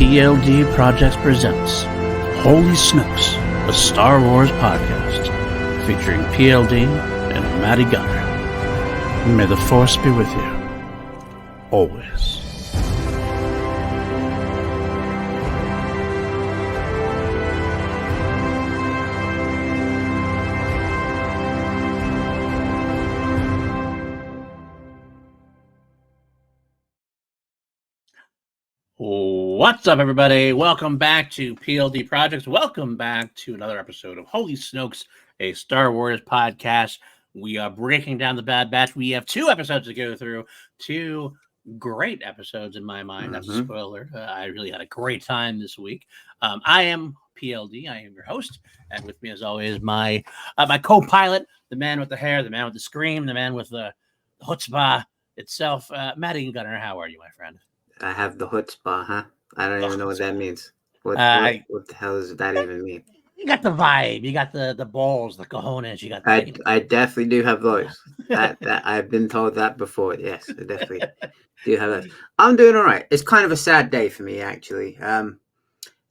PLD Projects presents Holy Snokes, a Star Wars podcast featuring PLD and Matty Gunner. May the Force be with you, always. What's up, everybody? Welcome back to PLD Projects. Welcome back to another episode of Holy Snokes, a Star Wars podcast. We are breaking down the Bad Batch. We have 2 episodes to go through. 2 great episodes in my mind. That's a spoiler. I really had a great time this week. I am PLD. I am your host. And with me, as always, my co-pilot, the man with the hair, the man with the scream, the man with the chutzpah itself. Matty Gunner, how are you, my friend? I have the chutzpah, huh? I don't even know what that means. What the hell does that even mean? You got the vibe. You got the balls, the cojones. You got. I definitely do have those. that I've been told that before. Yes, I definitely do have those. I'm doing all right. It's kind of a sad day for me, actually.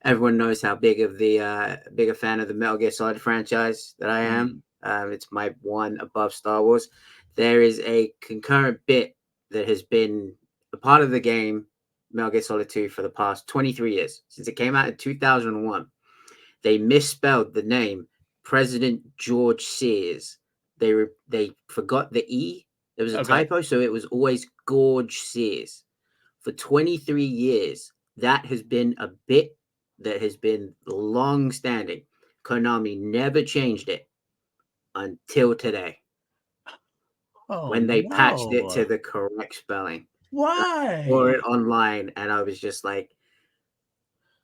Everyone knows how big a fan of the Metal Gear Solid franchise that I am. It's my one above Star Wars. There is a concurrent bit that has been a part of the game Metal Gear Solid 2 for the past 23 years, since it came out in 2001. They misspelled the name President George Sears. They forgot the E. There was a typo, so it was always Gorge Sears. For 23 years, that has been a bit that has been long-standing. Konami never changed it until today, when they patched it to the correct spelling. Why? I saw it online, and I was just like,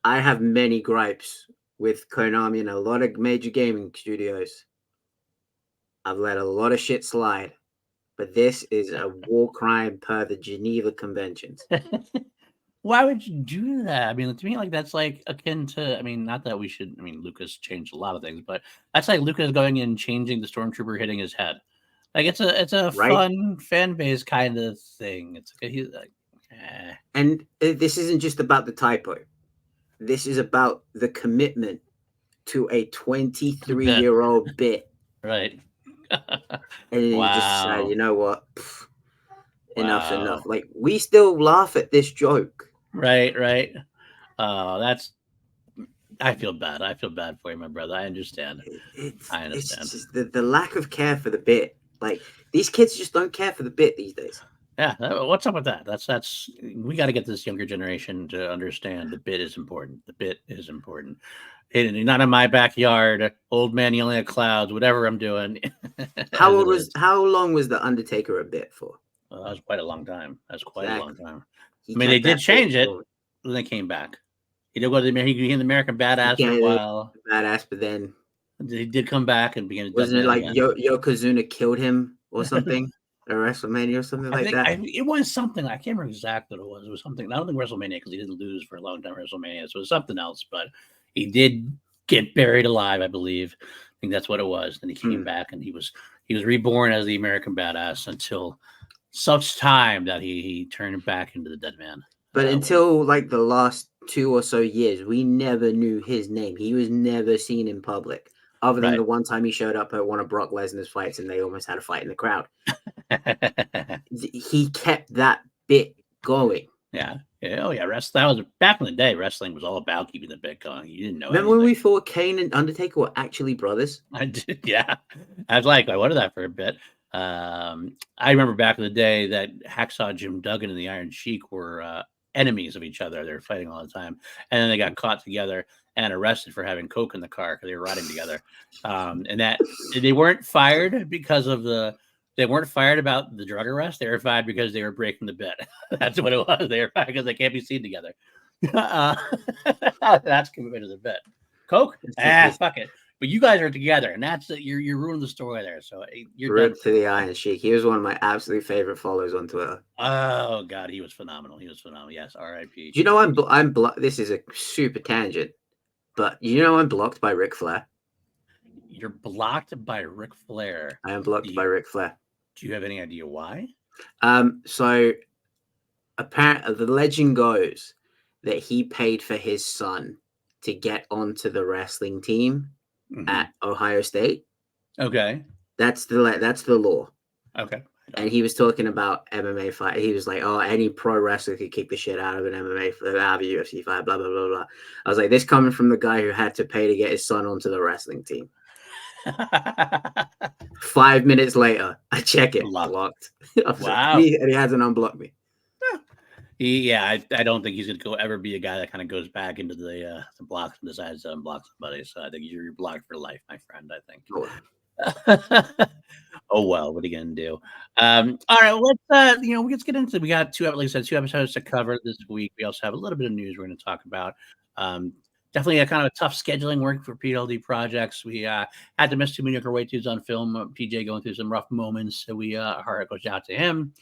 I have many gripes with Konami and a lot of major gaming studios. I've let a lot of shit slide, but this is a war crime per the Geneva Conventions. Why would you do that? I mean, to me, like, that's like akin to, I mean, not that we should, I mean, Lucas changed a lot of things, but that's like Lucas going in and changing the Stormtrooper hitting his head. Like, it's a fun fan base kind of thing. It's like he's like, And this isn't just about the typo. This is about the commitment to a 23-year-old bit. Right. And you just decide, you know what? Enough. Like, we still laugh at this joke. Right. I feel bad. I feel bad for you, my brother. I understand. I understand. It's just the lack of care for the bit. Like, these kids just don't care for the bit these days. Yeah, what's up with that? That's we got to get this younger generation to understand the bit is important. The bit is important. Not in my backyard, old man yelling at clouds, whatever I'm doing. How long was the Undertaker a bit for? Well, that was quite a long time. A long time. I mean, they did change it when they came back. He did go to he became the American Badass for a while. Badass, but then he did come back and begin. Wasn't it like Yokozuna killed him or something? At WrestleMania or something like that? It was something. I can't remember exactly what it was. It was something. I don't think WrestleMania, because he didn't lose for a long time. WrestleMania, so it was something else. But he did get buried alive, I believe. I think that's what it was. Then he came back, and he was reborn as the American Badass until such time that he turned back into the dead man. But until like the last 2 or so years, we never knew his name. He was never seen in public, other than the one time he showed up at one of Brock Lesnar's fights, and they almost had a fight in the crowd. He kept that bit going. Yeah. Oh yeah. That was back in the day. Wrestling was all about keeping the bit going. You didn't know. Remember when we thought Kane and Undertaker were actually brothers? I did. Yeah. I wanted that for a bit. I remember back in the day that Hacksaw Jim Duggan and the Iron Sheik were enemies of each other. They were fighting all the time, and then they got caught together and arrested for having coke in the car because they were riding together. And that they weren't fired because of They weren't fired about the drug arrest. They were fired because they were breaking the bit. That's what it was. They were fired because they can't be seen together. That's commitment to the bit. Coke? Fuck it. But you guys are together, and that's you're ruining the story there. So you're done. To the Iron Sheik. He was one of my absolute favorite followers on Twitter. Oh God, he was phenomenal. Yes, R.I.P. Do you know I'm blocked? This is a super tangent, but you know I'm blocked by Ric Flair. You're blocked by Ric Flair. I am blocked by Ric Flair. Do you have any idea why? So apparently the legend goes that he paid for his son to get onto the wrestling team at Ohio State. Okay. That's the law. Okay. And he was talking about MMA fight. He was like, "Oh, any pro wrestler could kick the shit out of an out of a UFC fight." Blah blah blah blah. I was like, "This coming from the guy who had to pay to get his son onto the wrestling team." 5 minutes later, I check it, blocked. Wow. And he hasn't unblocked me. I don't think he's going to ever be a guy that kind of goes back into the blocks and decides to unblock somebody. So I think you're blocked for life, my friend. I think. Oh well, what are you gonna do? All right, let's get into. We got two episodes to cover this week. We also have a little bit of news we're going to talk about. Definitely a kind of a tough scheduling work for PLD projects. We had to miss 2 Mediocre Way Twos on film. PJ going through some rough moments, so our heart goes out to him.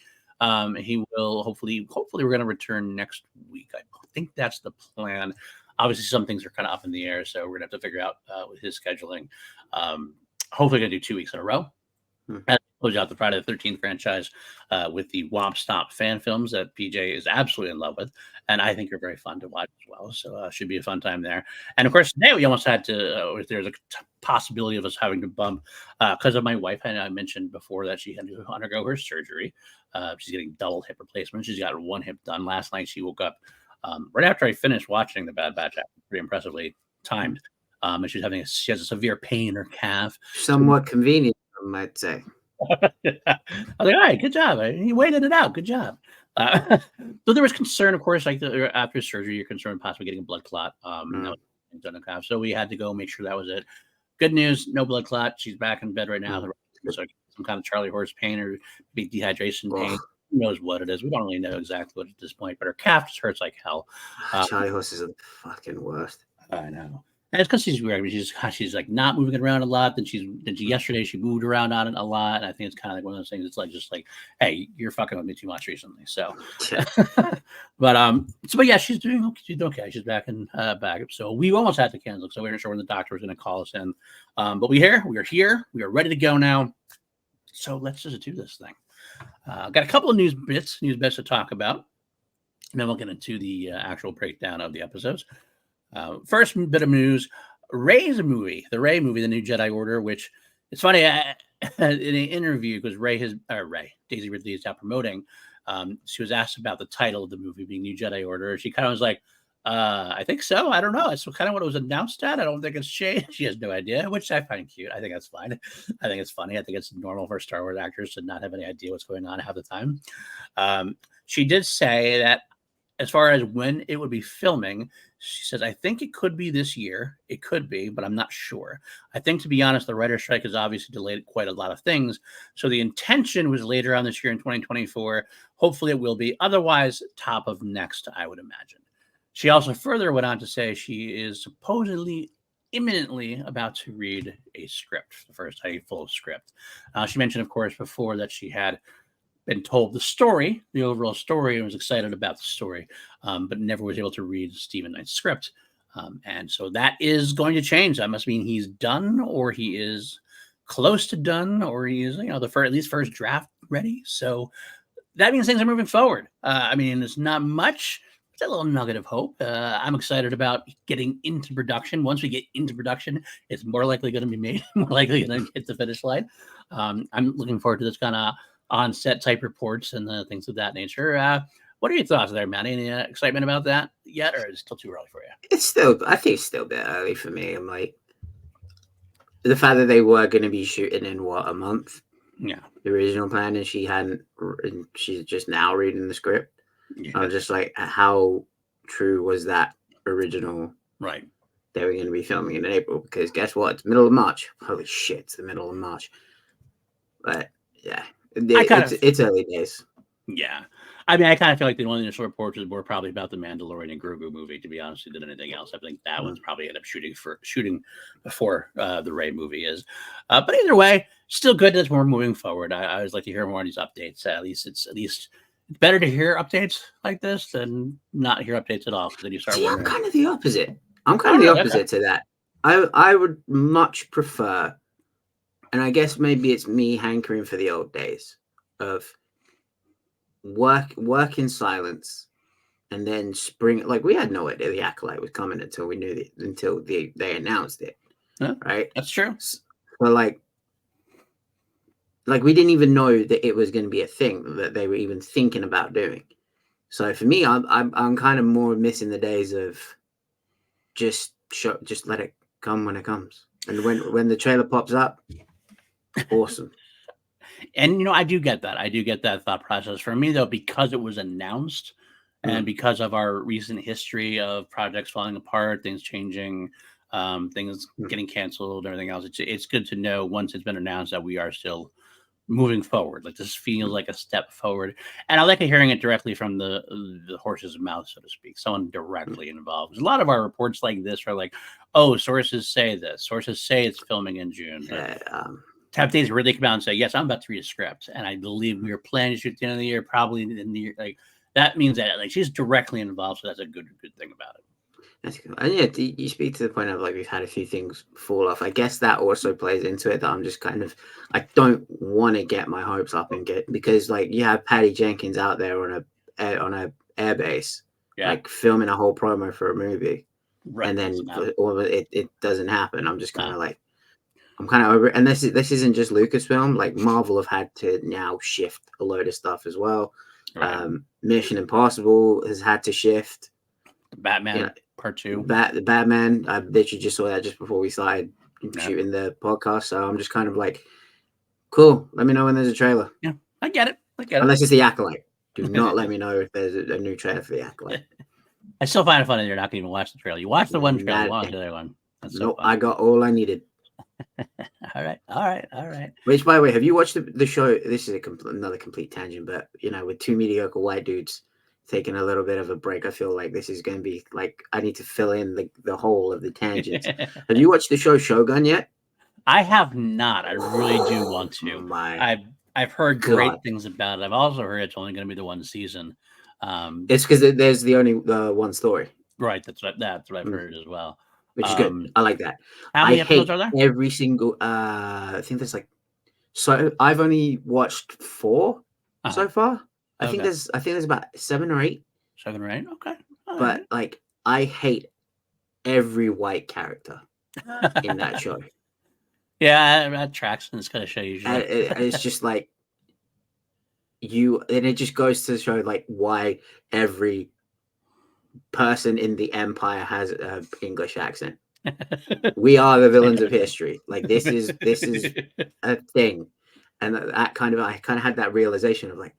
He will hopefully we're going to return next week. I think that's the plan. Obviously, some things are kind of up in the air, so we're going to have to figure out with his scheduling. Hopefully, going to do 2 weeks in a row. And close out the Friday the 13th franchise with the Womp Stomp fan films that PJ is absolutely in love with, and I think are very fun to watch as well. So should be a fun time there. And of course, today we almost had to. There's a possibility of us having to bump because of my wife. And I mentioned before that she had to undergo her surgery. She's getting double hip replacement. She's got one hip done. Last night she woke up right after I finished watching The Bad Batch. Pretty impressively timed. And she has a severe pain in her calf. Somewhat convenient, I might say. I was like, all right, good job. You waited it out. Good job. So there was concern, of course, like after surgery, you're concerned possibly getting a blood clot. And that was done in calf. So we had to go make sure that was it. Good news, no blood clot. She's back in bed right now. So some kind of Charlie horse pain or big dehydration pain. Who knows what it is? We don't really know exactly what at this point, but her calf just hurts like hell. Charlie horses are the fucking worst. I know. And it's because she's weird. I mean, she's like not moving around a lot. Then yesterday she moved around on it a lot. And I think it's kind of like one of those things. It's like just like, hey, you're fucking with me too much recently. So, but yeah, she's doing okay. She's okay. She's back in back. So we almost had to cancel. So we weren't sure when the doctor was going to call us in. But we are here. We are ready to go now. So let's just do this thing. Got a couple of news bits to talk about. And then we'll get into the actual breakdown of the episodes. First bit of news, the Ray movie, The New Jedi Order, which it's funny, in an interview, because Daisy Ridley is out promoting, she was asked about the title of the movie being New Jedi Order. She kind of was like, I think so. I don't know. That's kind of what it was announced at. I don't think it's changed. She has no idea, which I find cute. I think that's fine. I think it's funny. I think it's normal for Star Wars actors to not have any idea what's going on half the time. She did say that as far as when it would be filming, she says, I think it could be this year. It could be, but I'm not sure. I think, to be honest, the writer's strike has obviously delayed quite a lot of things. So the intention was later on this year in 2024. Hopefully it will be. Otherwise, top of next, I would imagine. She also further went on to say she is supposedly imminently about to read a script, a full script. She mentioned, of course, before that she had been told the overall story, and was excited about the story, but never was able to read Stephen Knight's script. And so that is going to change. That must mean he's done, or he is close to done, or he is, at least first draft ready. So that means things are moving forward. I mean, it's not much. It's a little nugget of hope. I'm excited about getting into production. Once we get into production, it's more likely going to be made, more likely going to hit the finish line. I'm looking forward to this kind of on-set type reports and things of that nature. What are your thoughts there, Matty? Any excitement about that yet, or is it still too early for you? I think it's still a bit early for me. I'm like, the fact that they were going to be shooting in a month? Yeah. The original plan, and she's just now reading the script. Yeah. I was just like, how true was that original? Right. They were going to be filming in April, because guess what? It's middle of March. Holy shit, it's the middle of March. But yeah. It's early days. Yeah. I mean, I kind of feel like the only initial reports were probably about the Mandalorian and Grogu movie, to be honest, than anything else. I think that one's probably ended up shooting before the Rey movie is. But either way, still good that we're moving forward. I always like to hear more of these updates. At least it's better to hear updates like this than not hear updates at all. Because then you start wondering. I'm kind of the opposite. To that. I would much prefer. And I guess maybe it's me hankering for the old days of work in silence and then spring, like we had no idea the Acolyte was coming until they announced it, right? That's true. But like we didn't even know that it was going to be a thing that they were even thinking about doing. So for me, I'm kind of more missing the days of just let it come when it comes, and when the trailer pops up, awesome. And I do get that. I do get that thought process. For me, though, because it was announced, and because of our recent history of projects falling apart, things changing, things getting canceled, everything else, it's good to know once it's been announced that we are still moving forward. Like this feels like a step forward, and I like hearing it directly from the horse's mouth, so to speak. Someone directly involved. A lot of our reports like this are like, "Oh, sources say this. Sources say it's filming in June." Have days where they come out and say, "Yes, I'm about to read a script, and I believe we were planning to shoot at the end of the year, probably in the year." Like that means that like she's directly involved, so that's a good thing about it. That's cool. And yeah, you speak to the point of like we've had a few things fall off. I guess that also plays into it. That I'm just kind of I don't want to get my hopes up and because like you have Patty Jenkins out there on a airbase, like filming a whole promo for a movie, and then all of it doesn't happen. I'm just kind of like. I'm kind of over it. And this isn't just Lucasfilm. Like Marvel have had to now shift a load of stuff as well. Right. Mission Impossible has had to shift. Batman Part 2. The Batman. I literally just saw that just before we started shooting the podcast. So I'm just kind of like, cool. Let me know when there's a trailer. Yeah, I get it. Unless it's the Acolyte. Do not let me know if there's a new trailer for the Acolyte. I still find it funny you're not going to even watch the trailer. You watch the one trailer, you watch the other one. That's so I got all I needed. All right. Which, by the way, have you watched the show? This is another complete tangent, but with two mediocre white dudes taking a little bit of a break, I feel like this is going to be like I need to fill in the whole of the tangents. Have you watched the show Shogun yet? I have not. I really do want to. I've heard great things about it. I've also heard it's only going to be the one season. It's because there's the only one story. Right. That's what I've heard as well. Which is good. I like that. How many episodes are there? Every single. I think there's like. So I've only watched 4 so far. I think there's about 7 or 8. 7 or 8. Okay. But like I hate every white character in that show. Yeah, that tracks, and it's going to show you. It's just like and it just goes to show like why every person in the Empire has an English accent. We are the villains of history. Like this is a thing, and I kind of had that realization of like,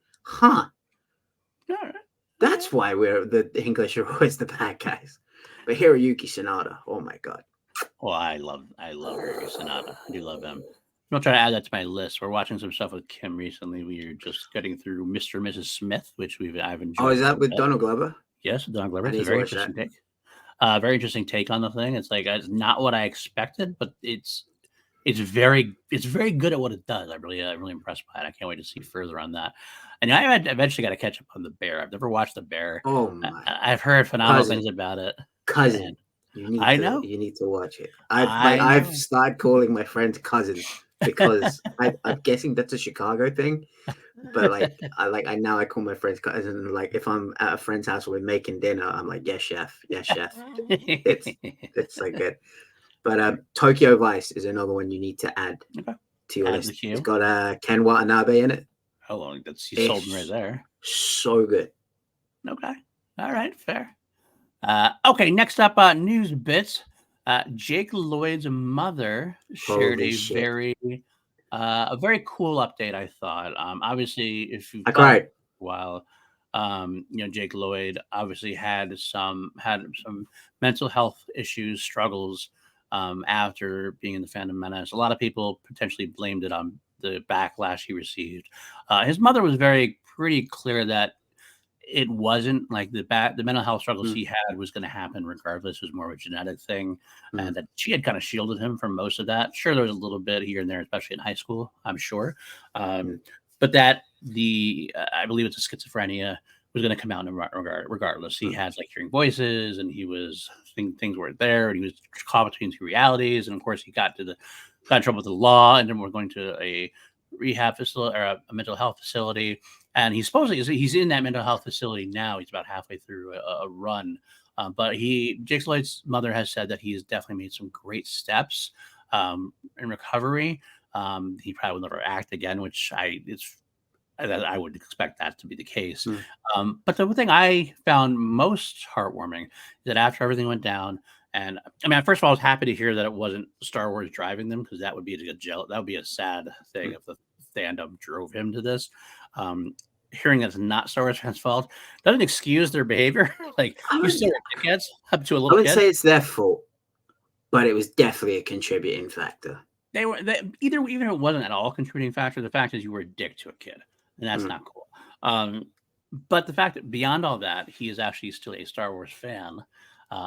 that's why the English are always the bad guys. But Hiroyuki Sanada, oh my god. Well, I love Hiroyuki Sanada. I do love him. I'm gonna try to add that to my list. We're watching some stuff with Kim recently. We are just getting through Mr. and Mrs. Smith, which I've enjoyed. Oh, is that with Donald Glover? Yes, Donald Glover. It's a very interesting take. Very interesting take on the thing. It's like it's not what I expected, but it's very good at what it does. I'm really impressed by it. I can't wait to see further on that. And I eventually got to catch up on The Bear. I've never watched The Bear. Oh my! I've heard phenomenal things about it. Cousin, you need to watch it. I've started calling my friends cousins because I'm guessing that's a Chicago thing. But I call my friends cousins. Like if I'm at a friend's house or we're making dinner, I'm like, yes, chef. It's so good. But Tokyo Vice is another one you need to add to your list. It's got Ken Watanabe in it. Oh, you sold me right there. So good. Okay. All right. Fair. Okay. Next up, news bits. Jake Lloyd's mother shared a very cool update. I thought. Obviously, if you've cried a while, Jake Lloyd obviously had some mental health issues, struggles. After being in the Phantom Menace, a lot of people potentially blamed it on the backlash he received. His mother was pretty clear that it wasn't like the mental health struggles he had was going to happen regardless. It was more of a genetic thing, and that she had kind of shielded him from most of that. Sure, there was a little bit here and there, especially in high school, I'm sure, but that I believe it's a schizophrenia was going to come out regardless. He has like hearing voices, and he was things weren't there, and he was caught between two realities. And of course, he got in trouble with the law, and then we're going to a rehab facility or a mental health facility, and he's in that mental health facility now. He's about halfway through a run, but Jake Lloyd's mother has said that he has definitely made some great steps in recovery. He probably will never act again, which I would expect that to be the case. But the thing I found most heartwarming is that after everything went down, and I mean, first of all, I was happy to hear that it wasn't Star Wars driving them, because that would be that would be a sad thing if the fandom drove him to this. Hearing that's not Star Wars fans' fault doesn't excuse their behavior. Like, you still were dickheads up to a little kid. I wouldn't say it's their fault, but it was definitely a contributing factor. Even if it wasn't at all a contributing factor, the fact is you were a dick to a kid, and that's not cool. But the fact that beyond all that, he is actually still a Star Wars fan.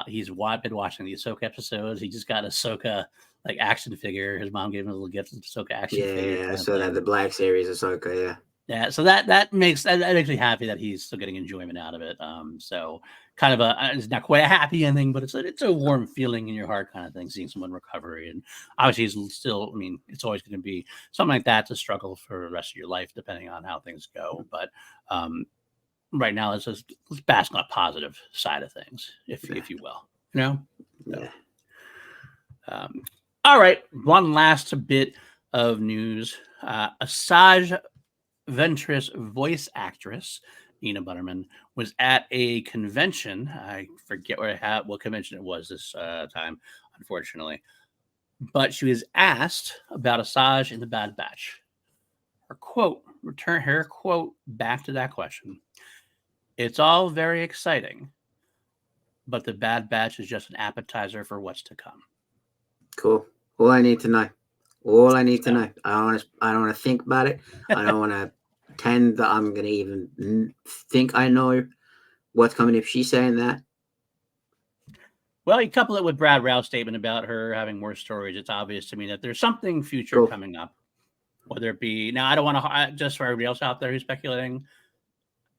He's been watching the Ahsoka episodes. He just got an Ahsoka like action figure. His mom gave him a little gift of Ahsoka action figure. Yeah, so that the Black Series Ahsoka, yeah. Yeah, so that makes me happy that he's still getting enjoyment out of it. So kind of it's not quite a happy ending, but it's a warm feeling in your heart kind of thing, seeing someone recovery. And obviously he's still, I mean, it's always going to be something like that to struggle for the rest of your life, depending on how things go. But right now, let's bask on a positive side of things, if you will. You know? Yeah. All right, one last bit of news. Asajj Ventress voice actress Nina Butterman was at a convention. I forget what convention it was this time, unfortunately. But she was asked about Asajj in the Bad Batch. Her quote back to that question. It's all very exciting, but the Bad Batch is just an appetizer for what's to come. Cool. All I need to know. I don't want to think about it. I don't want to pretend that I'm going to even think I know what's coming if she's saying that. Well, you couple it with Brad Routh's statement about her having more stories. It's obvious to me that there's something future coming up. Whether it be, now I don't want to, just for everybody else out there who's speculating,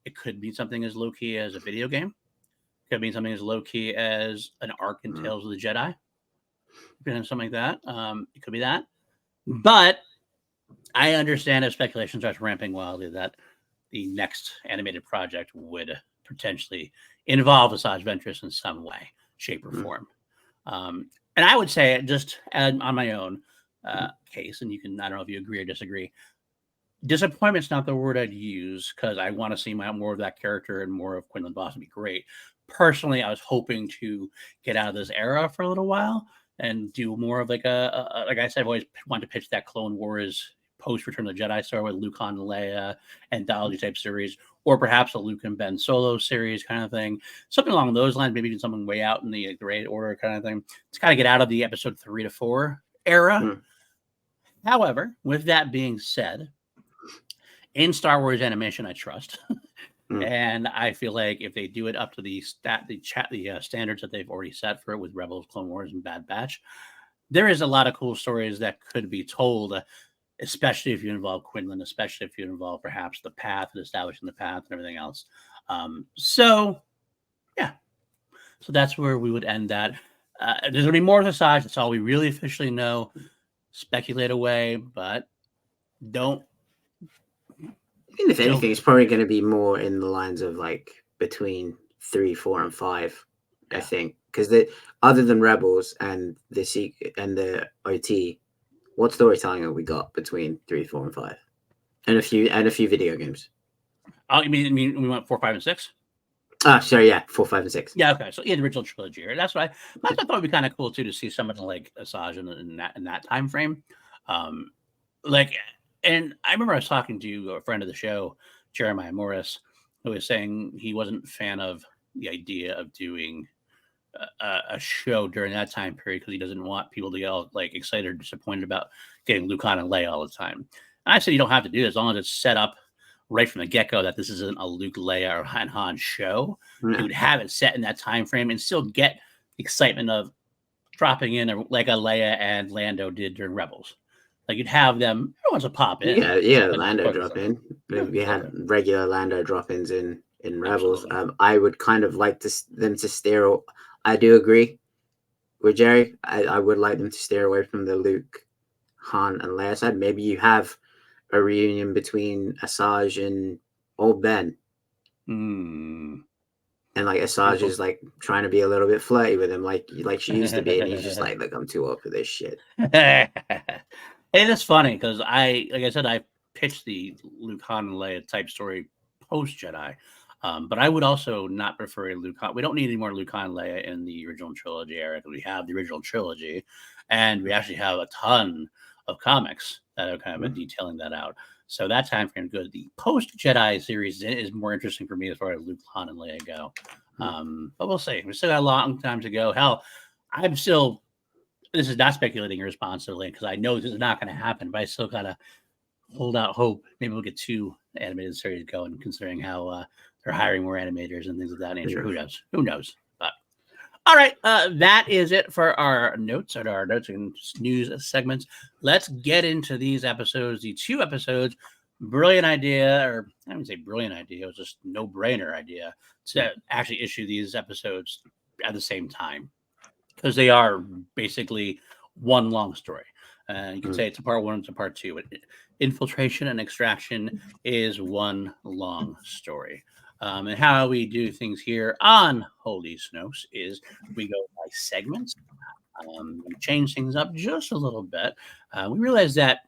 it could be something as low-key as a video game. It could be something as low-key as an arc in Tales of the Jedi. Something like that. It could be that. But I understand if speculation starts ramping wildly that the next animated project would potentially involve Asajj Ventress in some way, shape, or form. And I would say, just on my own case, and I don't know if you agree or disagree, disappointment's not the word I'd use, because I want to see more of that character and more of Quinlan Voss would be great. Personally, I was hoping to get out of this era for a little while and do more of like like I said, I've always wanted to pitch that Clone Wars post Return of the Jedi story with Luke, Han, and Leia anthology type series, or perhaps a Luke and Ben solo series kind of thing, something along those lines. Maybe even something way out in the great order kind of thing to kind of get out of the episode 3 to 4 era. However, with that being said, in Star Wars animation, I trust. And I feel like if they do it up to the standards that they've already set for it with Rebels, Clone Wars, and Bad Batch, there is a lot of cool stories that could be told, especially if you involve Quinlan, especially if you involve perhaps the path and establishing the path and everything else. So that's where we would end that. There's going to be more of Asajj. That's all we really officially know. Speculate away, but don't. If anything, it's probably going to be more in the lines of like between 3, 4, and 5. I think, because other than Rebels and the OT, what storytelling have we got between 3, 4, and 5, and a few video games? Oh, you mean we went 4, 5, and 6? Sorry, yeah, 4, 5, and 6. Yeah, okay. So the original trilogy. That's what I thought would be kind of cool too, to see someone like Asajj in that time frame. And I remember I was talking to a friend of the show, Jeremiah Morris, who was saying he wasn't a fan of the idea of doing a show during that time period because he doesn't want people to get all like excited or disappointed about getting Luke, Han, and Leia all the time. And I said you don't have to do it as long as it's set up right from the get-go that this isn't a Luke, Leia, or Han show. You would have it set in that time frame and still get the excitement of dropping in like a Leia and Lando did during Rebels. Like, you'd have them, everyone's a pop in. Yeah, Lando drop in. We had regular Lando drop-ins in Rebels. I would kind of like them to steer. I do agree with Jerry. I would like them to steer away from the Luke, Han, and Leia side. Maybe you have a reunion between Asajj and old Ben. Hmm. And like Asajj is like trying to be a little bit flirty with him, like she used to be, and he's just like, "Look, I'm too old for this shit." It is funny because like I said, I pitched the Luke Han and Leia type story post Jedi, but I would also not prefer a Luke Han. We don't need any more Luke Han and Leia in the original trilogy era because we have the original trilogy, and we actually have a ton of comics that have kind of been detailing that out. So that time frame is good. The post Jedi series is more interesting for me as far as Luke Han and Leia go. But we'll see. We still got a long time to go. Hell, I'm still. This is not speculating responsibly because I know this is not going to happen, but I still gotta hold out hope. Maybe we'll get 2 animated series going, considering how they're hiring more animators and things of that nature. Who knows? Who knows? But all right, that is it for our notes and news segments. Let's get into these episodes. The 2 episodes. Brilliant idea, or I wouldn't say brilliant idea. It was just no-brainer idea to actually issue these episodes at the same time, because they are basically one long story. You can say it's a part 1, it's a part 2. Infiltration and extraction is one long story. And how we do things here on Holy Snokes is we go by segments. We change things up just a little bit. We realized that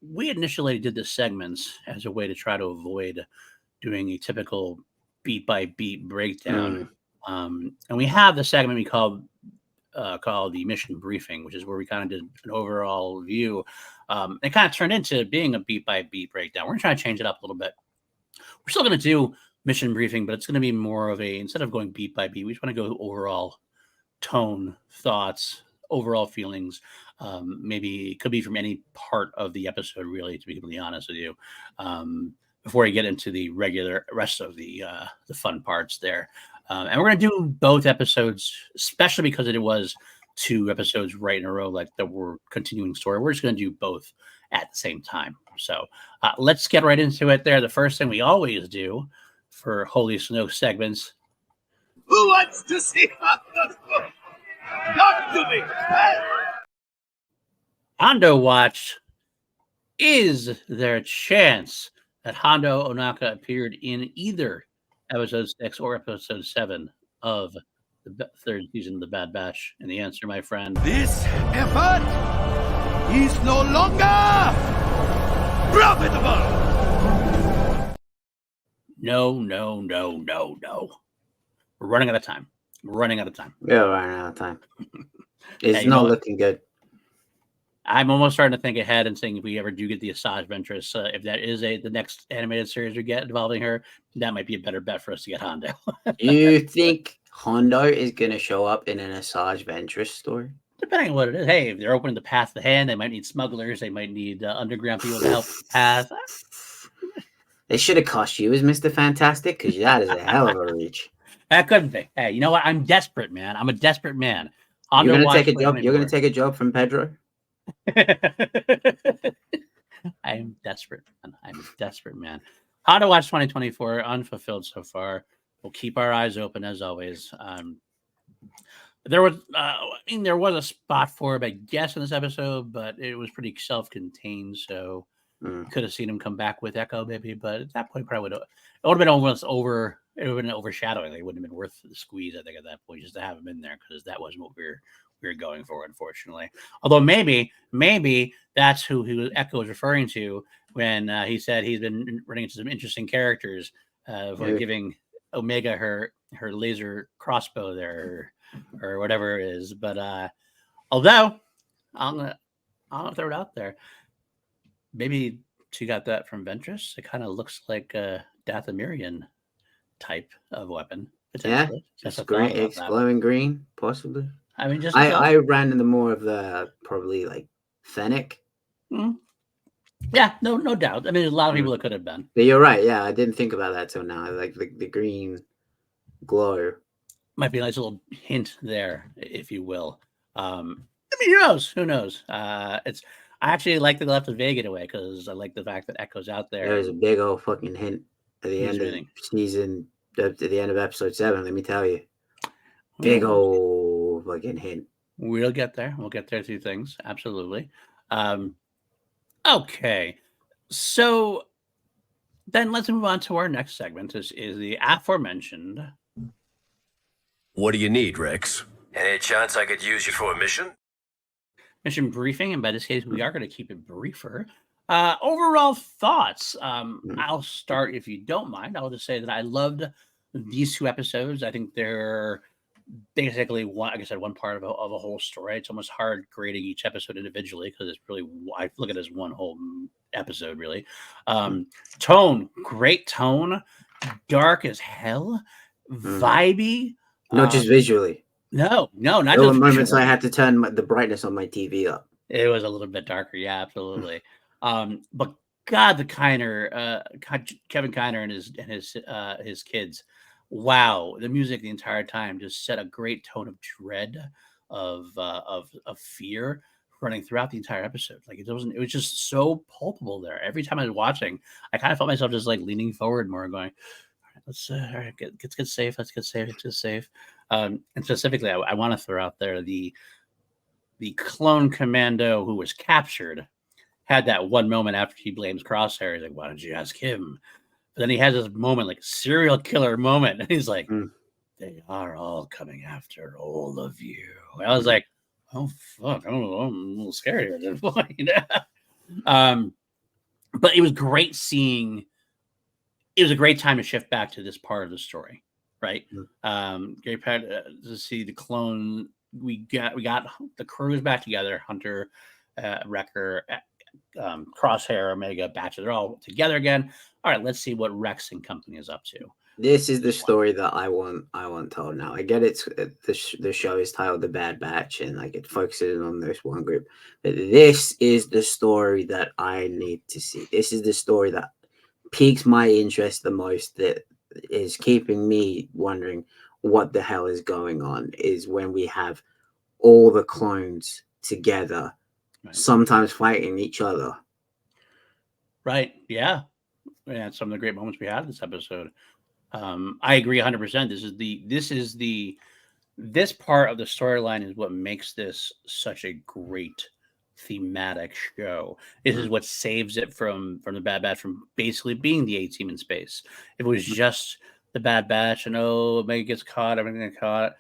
we initially did the segments as a way to try to avoid doing a typical beat by beat breakdown. And we have the segment we called the mission briefing, which is where we kind of did an overall view. It kind of turned into being a beat by beat breakdown. We're going to try to change it up a little bit. We're still going to do mission briefing, but it's going to be more of instead of going beat by beat, we just want to go overall tone, thoughts, overall feelings. Maybe it could be from any part of the episode, really, to be completely honest with you. Before we get into the regular rest of the fun parts there. And we're going to do both episodes, especially because it was 2 episodes right in a row, like that were continuing story. We're just going to do both at the same time. So let's get right into it there. The first thing we always do for Holy Snow segments. Who wants to see Hondo? Talk to me! Hondo Watch. Is there a chance that Hondo Ohnaka appeared in either episode 6 or episode 7 of the 3rd season of The Bad Batch? And the answer, my friend, This effort is no longer profitable! No. We're running out of time. Yeah, we're running out of time. It's Hey, not looking good. I'm almost starting to think ahead and saying if we ever do get the Asajj Ventress, if that is the next animated series we get involving her, that might be a better bet for us to get Hondo. You think Hondo is going to show up in an Asajj Ventress story? Depending on what it is. Hey, if they're opening the path to hand, they might need smugglers. They might need underground people to help the path. They should have cast you as Mr. Fantastic, because that is a hell of a reach. That couldn't be. Hey, you know what? I'm desperate, man. I'm a desperate man. You're going to take a job. You're going to take a job from Pedro. I'm desperate, man. I'm a desperate man. Hondo Watch 2024 unfulfilled so far. We'll keep our eyes open as always. There was, there was a spot for him, I guess, in this episode, but it was pretty self-contained. So could have seen him come back with Echo, maybe. But at that point, probably it would have been almost over. It would have been overshadowing. It wouldn't have been worth the squeeze, I think, at that point, just to have him in there, because that wasn't what we were going for, unfortunately. Although maybe that's who Echo was referring to when he said he's been running into some interesting characters for giving Omega her laser crossbow there or whatever it is. But although I'll throw it out there, maybe she got that from Ventress. It kind of looks like a Dathomirian type of weapon. Potentially. Yeah, it's green. It's glowing green, possibly. I mean, I ran into more of the probably like Fennec. Mm-hmm. Yeah, no doubt. I mean, there's a lot of people that could have been. But you're right. Yeah, I didn't think about that till now. Like the green glow might be a nice little hint there, if you will. I mean, who knows? Who knows? I actually like that they left the Vega away because I like the fact that Echo's out there. There was a big old fucking hint at the end of season, at the end of episode 7. Let me tell you, big old fucking hint. We'll get there. We'll get there through things. Absolutely. Okay. So then let's move on to our next segment. This is the aforementioned. What do you need, Rex? Any chance I could use you for a mission? Mission briefing, and by this case, we are going to keep it briefer. Overall thoughts. I'll start, if you don't mind. I'll just say that I loved these 2 episodes. I think they're basically one, like I said, one part of a whole story. It's almost hard grading each episode individually because it's really, I look at it as one whole episode, really. Tone, great tone, dark as hell, vibey. Not just visually. No, not there just were moments visually. I had to turn the brightness on my TV up. It was a little bit darker, yeah, absolutely. But God, the Kevin Kiner and his kids, wow, the music the entire time just set a great tone of dread, of fear running throughout the entire episode. Like it was just so palpable there. Every time I was watching, I kind of felt myself just like leaning forward more, and going, all right, let's get safe. Let's get safe. And specifically, I want to throw out there the clone commando who was captured had that one moment after he blames Crosshair. He's like, why don't you ask him? But then he has this moment, like serial killer moment. And he's like, they are all coming after all of you. And I was like, oh, fuck. I'm a little scared here at this point. But it was great seeing. It was a great time to shift back to this part of the story, right? Great part to see the clone. We got the crews back together. Hunter, Wrecker, Crosshair, Omega, Batcher. They're all together again. All right, let's see what Rex and company is up to. This is the story that I want told now. I get it's the show is titled The Bad Batch, and like it focuses on this one group. But this is the story that I need to see. This is the story that piques my interest the most, that is keeping me wondering what the hell is going on, is when we have all the clones together, sometimes fighting each other. Right. Yeah. Some of the great moments we had in this episode. I agree 100%. This part of the storyline is what makes this such a great thematic show. This is what saves it from the Bad Batch from basically being the A-team in space. If it was just the Bad Batch and Omega gets caught, everything gets caught,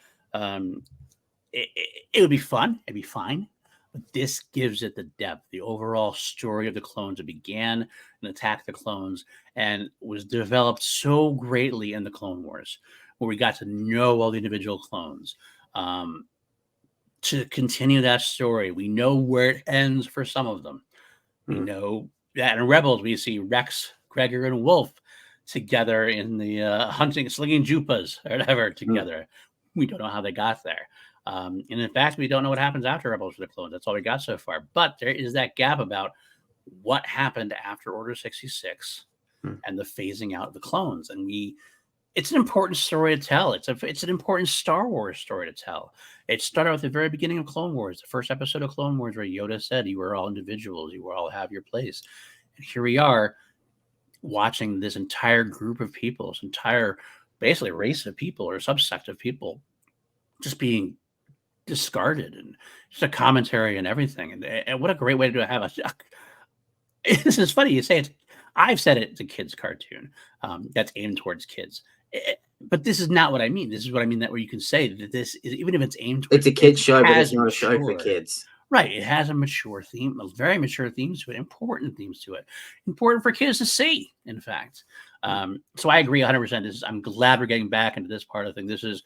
it would be fun. It'd be fine. But this gives it the depth, the overall story of the clones. It began and attacked the clones and was developed so greatly in the Clone Wars, where we got to know all the individual clones. To continue that story, we know where it ends for some of them. We know that in Rebels, we see Rex, Gregor, and Wolf together in the hunting, slinging jupas or whatever together. We don't know how they got there. And in fact, we don't know what happens after Rebels for the clones. That's all we got so far. But there is that gap about what happened after Order 66 and the phasing out of the clones. And it's an important story to tell. It's an important Star Wars story to tell. It started at the very beginning of Clone Wars, the first episode of Clone Wars, where Yoda said, you were all individuals. You will all have your place. And here we are watching this entire group of people, this entire basically race of people or subsect of people just being discarded, and just a commentary and everything. And what a great way to have this is funny you say it. I've said it's a kids cartoon that's aimed towards kids, but this is not what I mean. This is what I mean, that where you can say that this is, even if it's aimed towards it's a kids show, but it's not a show for kids. Right. It has a mature theme, a very mature themes to it, important themes to it, important for kids to see, in fact. So I agree 100%. I'm glad we're getting back into this part of the thing. This is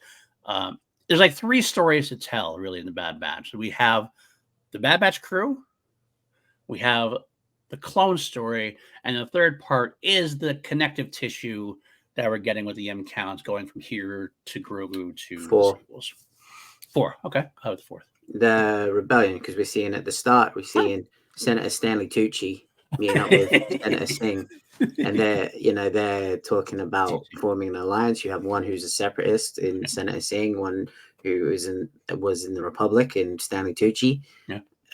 there's like 3 stories to tell, really, in the Bad Batch. So we have the Bad Batch crew, we have the clone story, and the third part is the connective tissue that we're getting with the M counts going from here to Grogu to 4. 4. Okay, how about the 4th? The rebellion, because we're seeing at the start, we're seeing Senator Stanley Tucci meeting up with Senator Singh, and they're talking about forming an alliance. You have one who's a separatist in Senator Singh, one who was in the Republic in Stanley Tucci,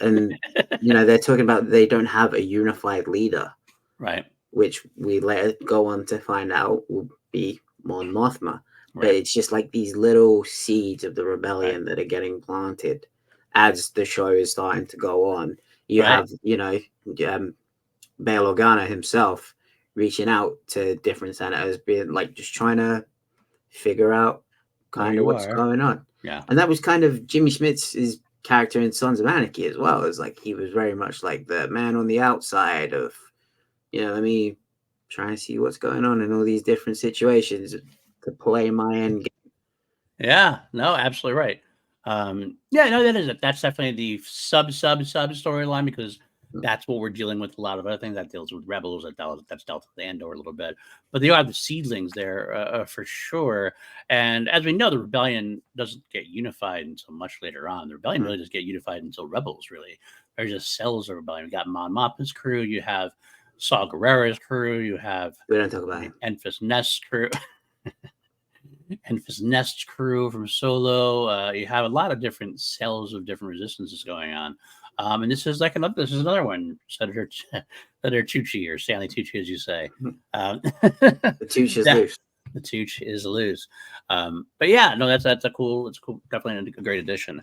and they're talking about they don't have a unified leader, right? Which we later go on to find out will be Mon Mothma. Right. But it's just like these little seeds of the rebellion that are getting planted as the show is starting to go on. You have Bail Organa himself reaching out to different senators, being like just trying to figure out kind of what's going on. Yeah. And that was kind of Jimmy Smits's character in Sons of Anarchy as well. It's like he was very much like the man on the outside of, let me try and see what's going on in all these different situations to play my end game. Yeah, no, absolutely right. Yeah, no, that's definitely the sub storyline, because that's what we're dealing with. A lot of other things that deals with rebels, that's dealt with Andor a little bit, but you have the seedlings there for sure. And as we know, the rebellion doesn't get unified until much later on. The rebellion really doesn't get unified until Rebels. Really, they're just cells of rebellion. You got Mon Mothma's crew, you have Saw Gerrera's crew, you have We don't talk about him. Enfys Nest's crew. Enfys Nest's crew from Solo. You have a lot of different cells of different resistances going on. And this is another one, Senator Tucci, or Stanley Tucci, as you say. The Tucci is loose. The Tucci is loose. But yeah, no, that's a cool, definitely a great addition.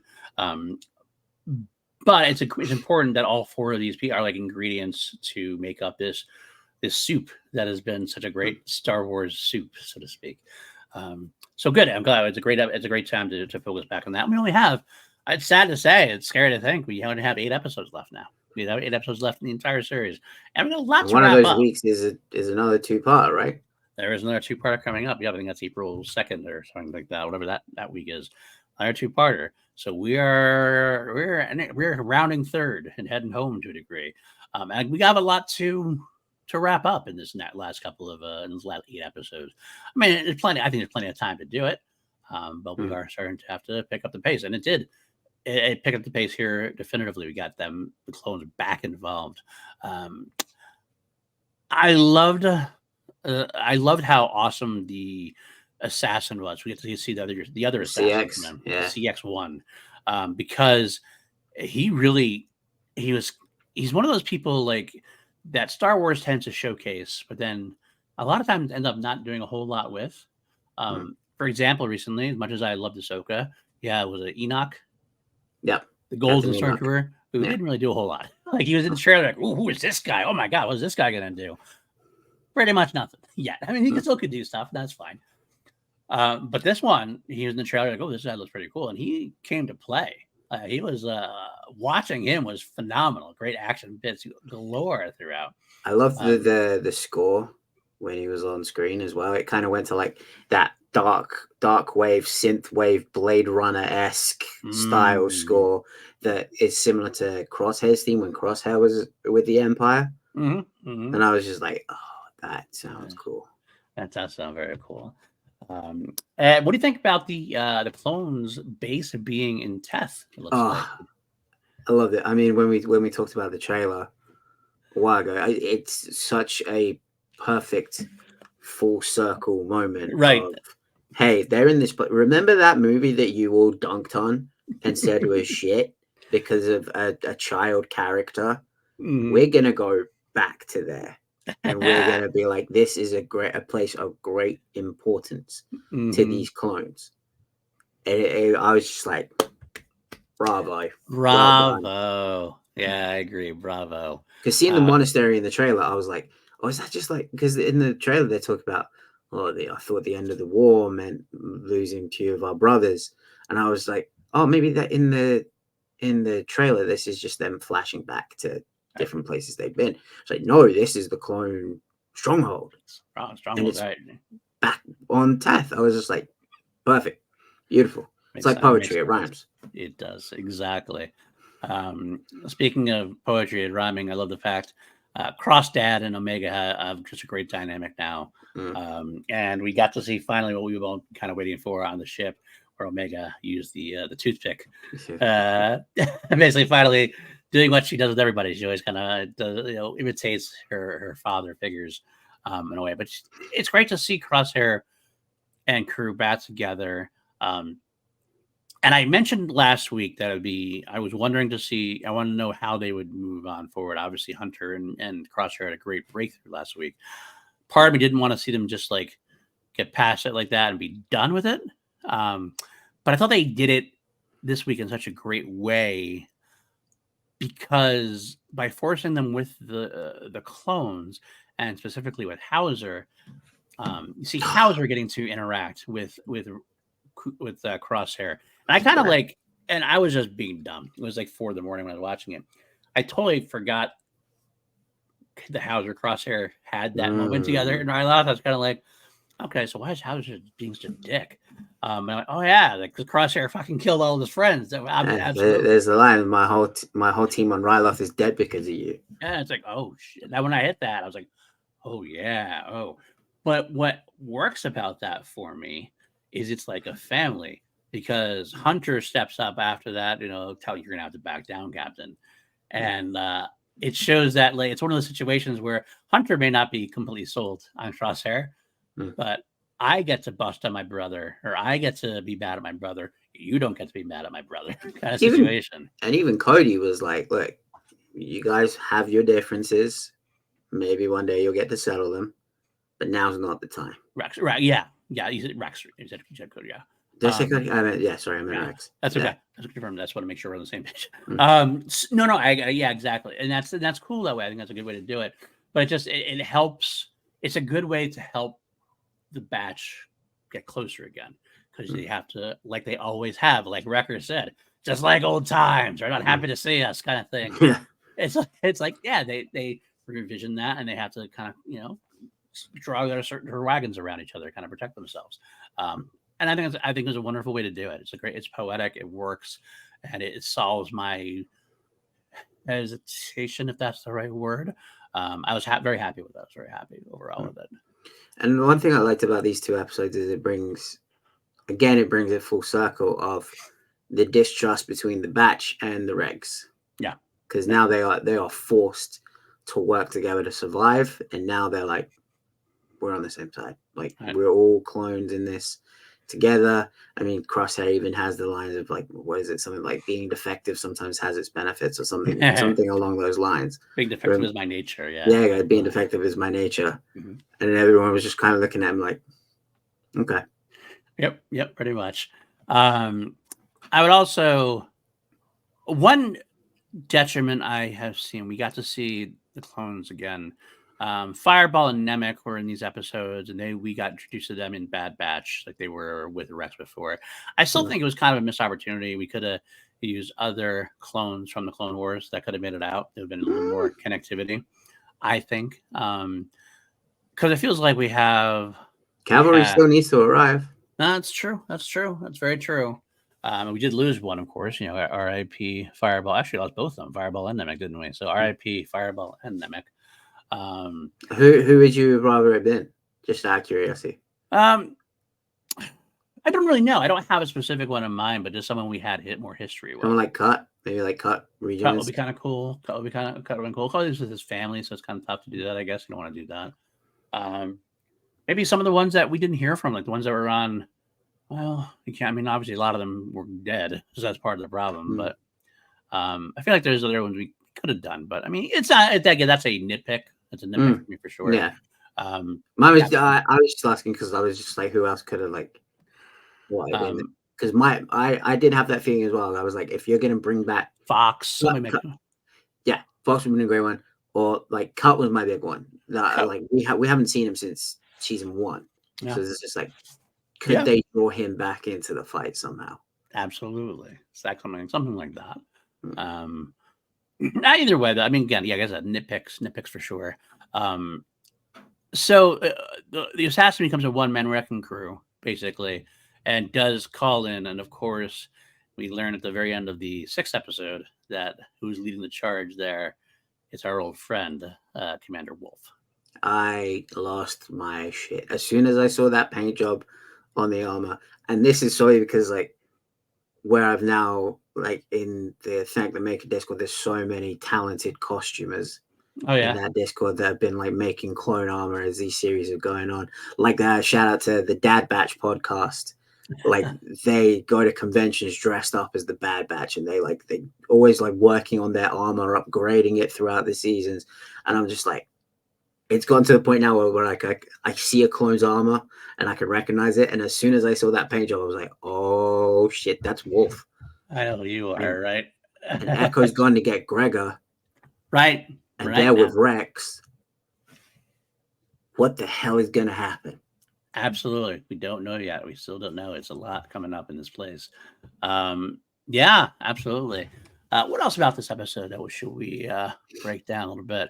But it's important that all four of these are like ingredients to make up this soup that has been such a great Star Wars soup, so to speak. So good. I'm glad it's a great time to focus back on that. We only have, it's sad to say, it's scary to think, we only have 8 episodes left now. We have 8 episodes left in the entire series, and we got lots. One of those weeks is another 2-part, right? There is another 2-parter coming up. Yeah, I think that's April 2nd or something like that. Whatever that week is, another 2-parter. So we're rounding third and heading home to a degree, and we have a lot to wrap up in this last couple of in these last 8 episodes. I mean, there's plenty. I think there's plenty of time to do it, but we are starting to have to pick up the pace, and it did. It picked up the pace here definitively. We got the clones back involved. I loved how awesome the assassin was. We get to see the other assassin, CX, CX1, because he's one of those people like that Star Wars tends to showcase, but then a lot of times end up not doing a whole lot with. For example, recently, as much as I loved Ahsoka, was it Enoch? Yep. The Golden Stormtrooper, who didn't really do a whole lot. Like, he was in the trailer, like, "Ooh, who is this guy? Oh my God, what is this guy gonna do?" Pretty much nothing yet. I mean, he still could do stuff. That's fine. But this one, he was in the trailer, like, "Oh, this guy looks pretty cool," and he came to play. He was watching him was phenomenal. Great action bits galore throughout. I loved the score when he was on screen as well. It kind of went to like that dark wave, synth wave, Blade Runner-esque style score that is similar to Crosshair's theme when Crosshair was with the Empire. And I was just like, oh, that sounds cool. That does sound very cool. What do you think about the clones base being in Teth? I loved it. I mean, when we talked about the trailer a while ago, it's such a perfect full circle moment. Right. Hey, they're in this, but remember that movie that you all dunked on and said was shit because of a child character? We're gonna go back to there. And we're going to be like, this is a place of great importance to these clones. And I was just like, bravo. Yeah, I agree. Bravo. Because seeing the monastery in the trailer, I was like, oh, is that just like, because in the trailer they talk about, I thought the end of the war meant losing 2 of our brothers. And I was like, oh, maybe that in the trailer, this is just them flashing back to different places they've been. It's like, no, this is the clone stronghold. Stronghold, right? Back on Teth. I was just like, perfect, beautiful. It's like poetry. It rhymes. It does, exactly. Speaking of poetry and rhyming, I love the fact Cross Dad and Omega have just a great dynamic now. And we got to see finally what we were all kind of waiting for on the ship, where Omega used the toothpick. Basically, finally doing what she does with everybody. She always kind of imitates her father figures in a way. But it's great to see Crosshair and crew back together. And I mentioned last week that I was wondering I want to know how they would move on forward. Obviously, Hunter and Crosshair had a great breakthrough last week. Part of me didn't want to see them just like get past it like that and be done with it. But I thought they did it this week in such a great way because by forcing them with the clones, and specifically with Hauser, you see Hauser getting to interact with Crosshair, and I kind of like, and I was just being dumb. It was like 4 a.m. when I was watching it. I totally forgot the Hauser Crosshair had that moment together in Ryloth. I was kind of like, okay, so why is Hauser being such a dick? And I'm like, oh yeah, like the Crosshair fucking killed all of his friends. There's the line. My whole team on Ryloth is dead because of you. Yeah, it's like, oh shit. Now when I hit that, I was like, oh yeah, oh. But what works about that for me is it's like a family, because Hunter steps up after that, tell you you're gonna have to back down, Captain. And it shows that like it's one of those situations where Hunter may not be completely sold on Crosshair, but I get to bust on my brother, or I get to be mad at my brother. You don't get to be mad at my brother, kind of situation. And even Cody was like, look, you guys have your differences. Maybe one day you'll get to settle them, but now's not the time. Rex, right? Yeah. You said Rex. You said Cody. Yeah. Did I say Cody? I meant Rex. That's okay. That's confirmed. That's what I make sure we're on the same page. No. Yeah, exactly. And that's cool that way. I think that's a good way to do it. But it helps. It's a good way to help the batch get closer again, because they have to, like they always have, like Wrecker said, just like old times. They're not happy to see us, kind of thing. Yeah. It's like, yeah, they revision that, and they have to kind of draw their wagons around each other, kind of protect themselves. And I think it's a wonderful way to do it. It's poetic, it works, and it solves my hesitation, if that's the right word. I was very happy with that. I was very happy overall with it. And one thing I liked about these 2 episodes is it brings it full circle of the distrust between the batch and the regs. Yeah. Because now they are forced to work together to survive, and now they're like, we're on the same side. Like, we're all clones in this together. I mean, Crosshair even has the lines of like, what is it? Something like being defective sometimes has its benefits, or something along those lines. Being defective is my nature. Yeah. Yeah, being defective is my nature. Mm-hmm. And then everyone was just kind of looking at him like, okay. Yep, pretty much. I would also, one detriment I have seen, we got to see the clones again. Fireball and Nemec were in these episodes, and we got introduced to them in Bad Batch, like they were with Rex before. I still think it was kind of a missed opportunity. We could have used other clones from the Clone Wars that could have made it out. There would have been a little more connectivity, I think. Because it feels like we have Cavalry still needs to arrive. No, that's true. That's very true. We did lose one, of course. R.I.P. Fireball. Actually, lost both of them, Fireball and Nemec, didn't we? So R.I.P. Fireball and Nemec. Who would you rather have been? Just out of curiosity. I don't really know. I don't have a specific one in mind, but just someone we had more history with. Someone like Cut, maybe like Cut. Cut would be kind of cool. Cut would be kind of cool. Cut is with his family, so it's kind of tough to do that. I guess you don't want to do that. Maybe some of the ones that we didn't hear from, like the ones that were on. Well, you can't. I mean, obviously, a lot of them were dead, so that's part of the problem. But I feel like there's other ones we could have done. But I mean, it's not. That's a nitpick. It's a nitpick for me for sure. Yeah. I was just asking because I was just like, who else could have like? Because I did have that feeling as well. I was like, if you're gonna bring back Fox, Fox would have been a great one, or like Cut was my big one. Like we haven't seen him since season 1, so it's just like, could they draw him back into the fight somehow? Absolutely, something like that. Either way, though, I mean, again, like I said, nitpicks for sure. So the assassin becomes a one-man wrecking crew, basically, and does call in. And of course, we learn at the very end of the 6th episode that who's leading the charge there is our old friend, Commander Wolf. I lost my shit as soon as I saw that paint job on the armor. And this is solely because, like, where I've now, like, in the Thank the Maker Discord, there's so many talented costumers in that Discord that have been, like, making clone armor as these series are going on. Like, shout out to the Dad Batch podcast. Like, they go to conventions dressed up as the Bad Batch, and they always, like, working on their armor, upgrading it throughout the seasons. And I'm just like, it's gotten to the point now where like I see a clone's armor and I can recognize it. And as soon as I saw that paint job, I was like, oh shit, that's Wolf. I know you are, right? and Echo's gone to get Gregor, right? and right they're now. with Rex. What the hell is going to happen? Absolutely. We don't know yet. We still don't know. It's a lot coming up in this place. Yeah, absolutely. What else about this episode that should we break down a little bit?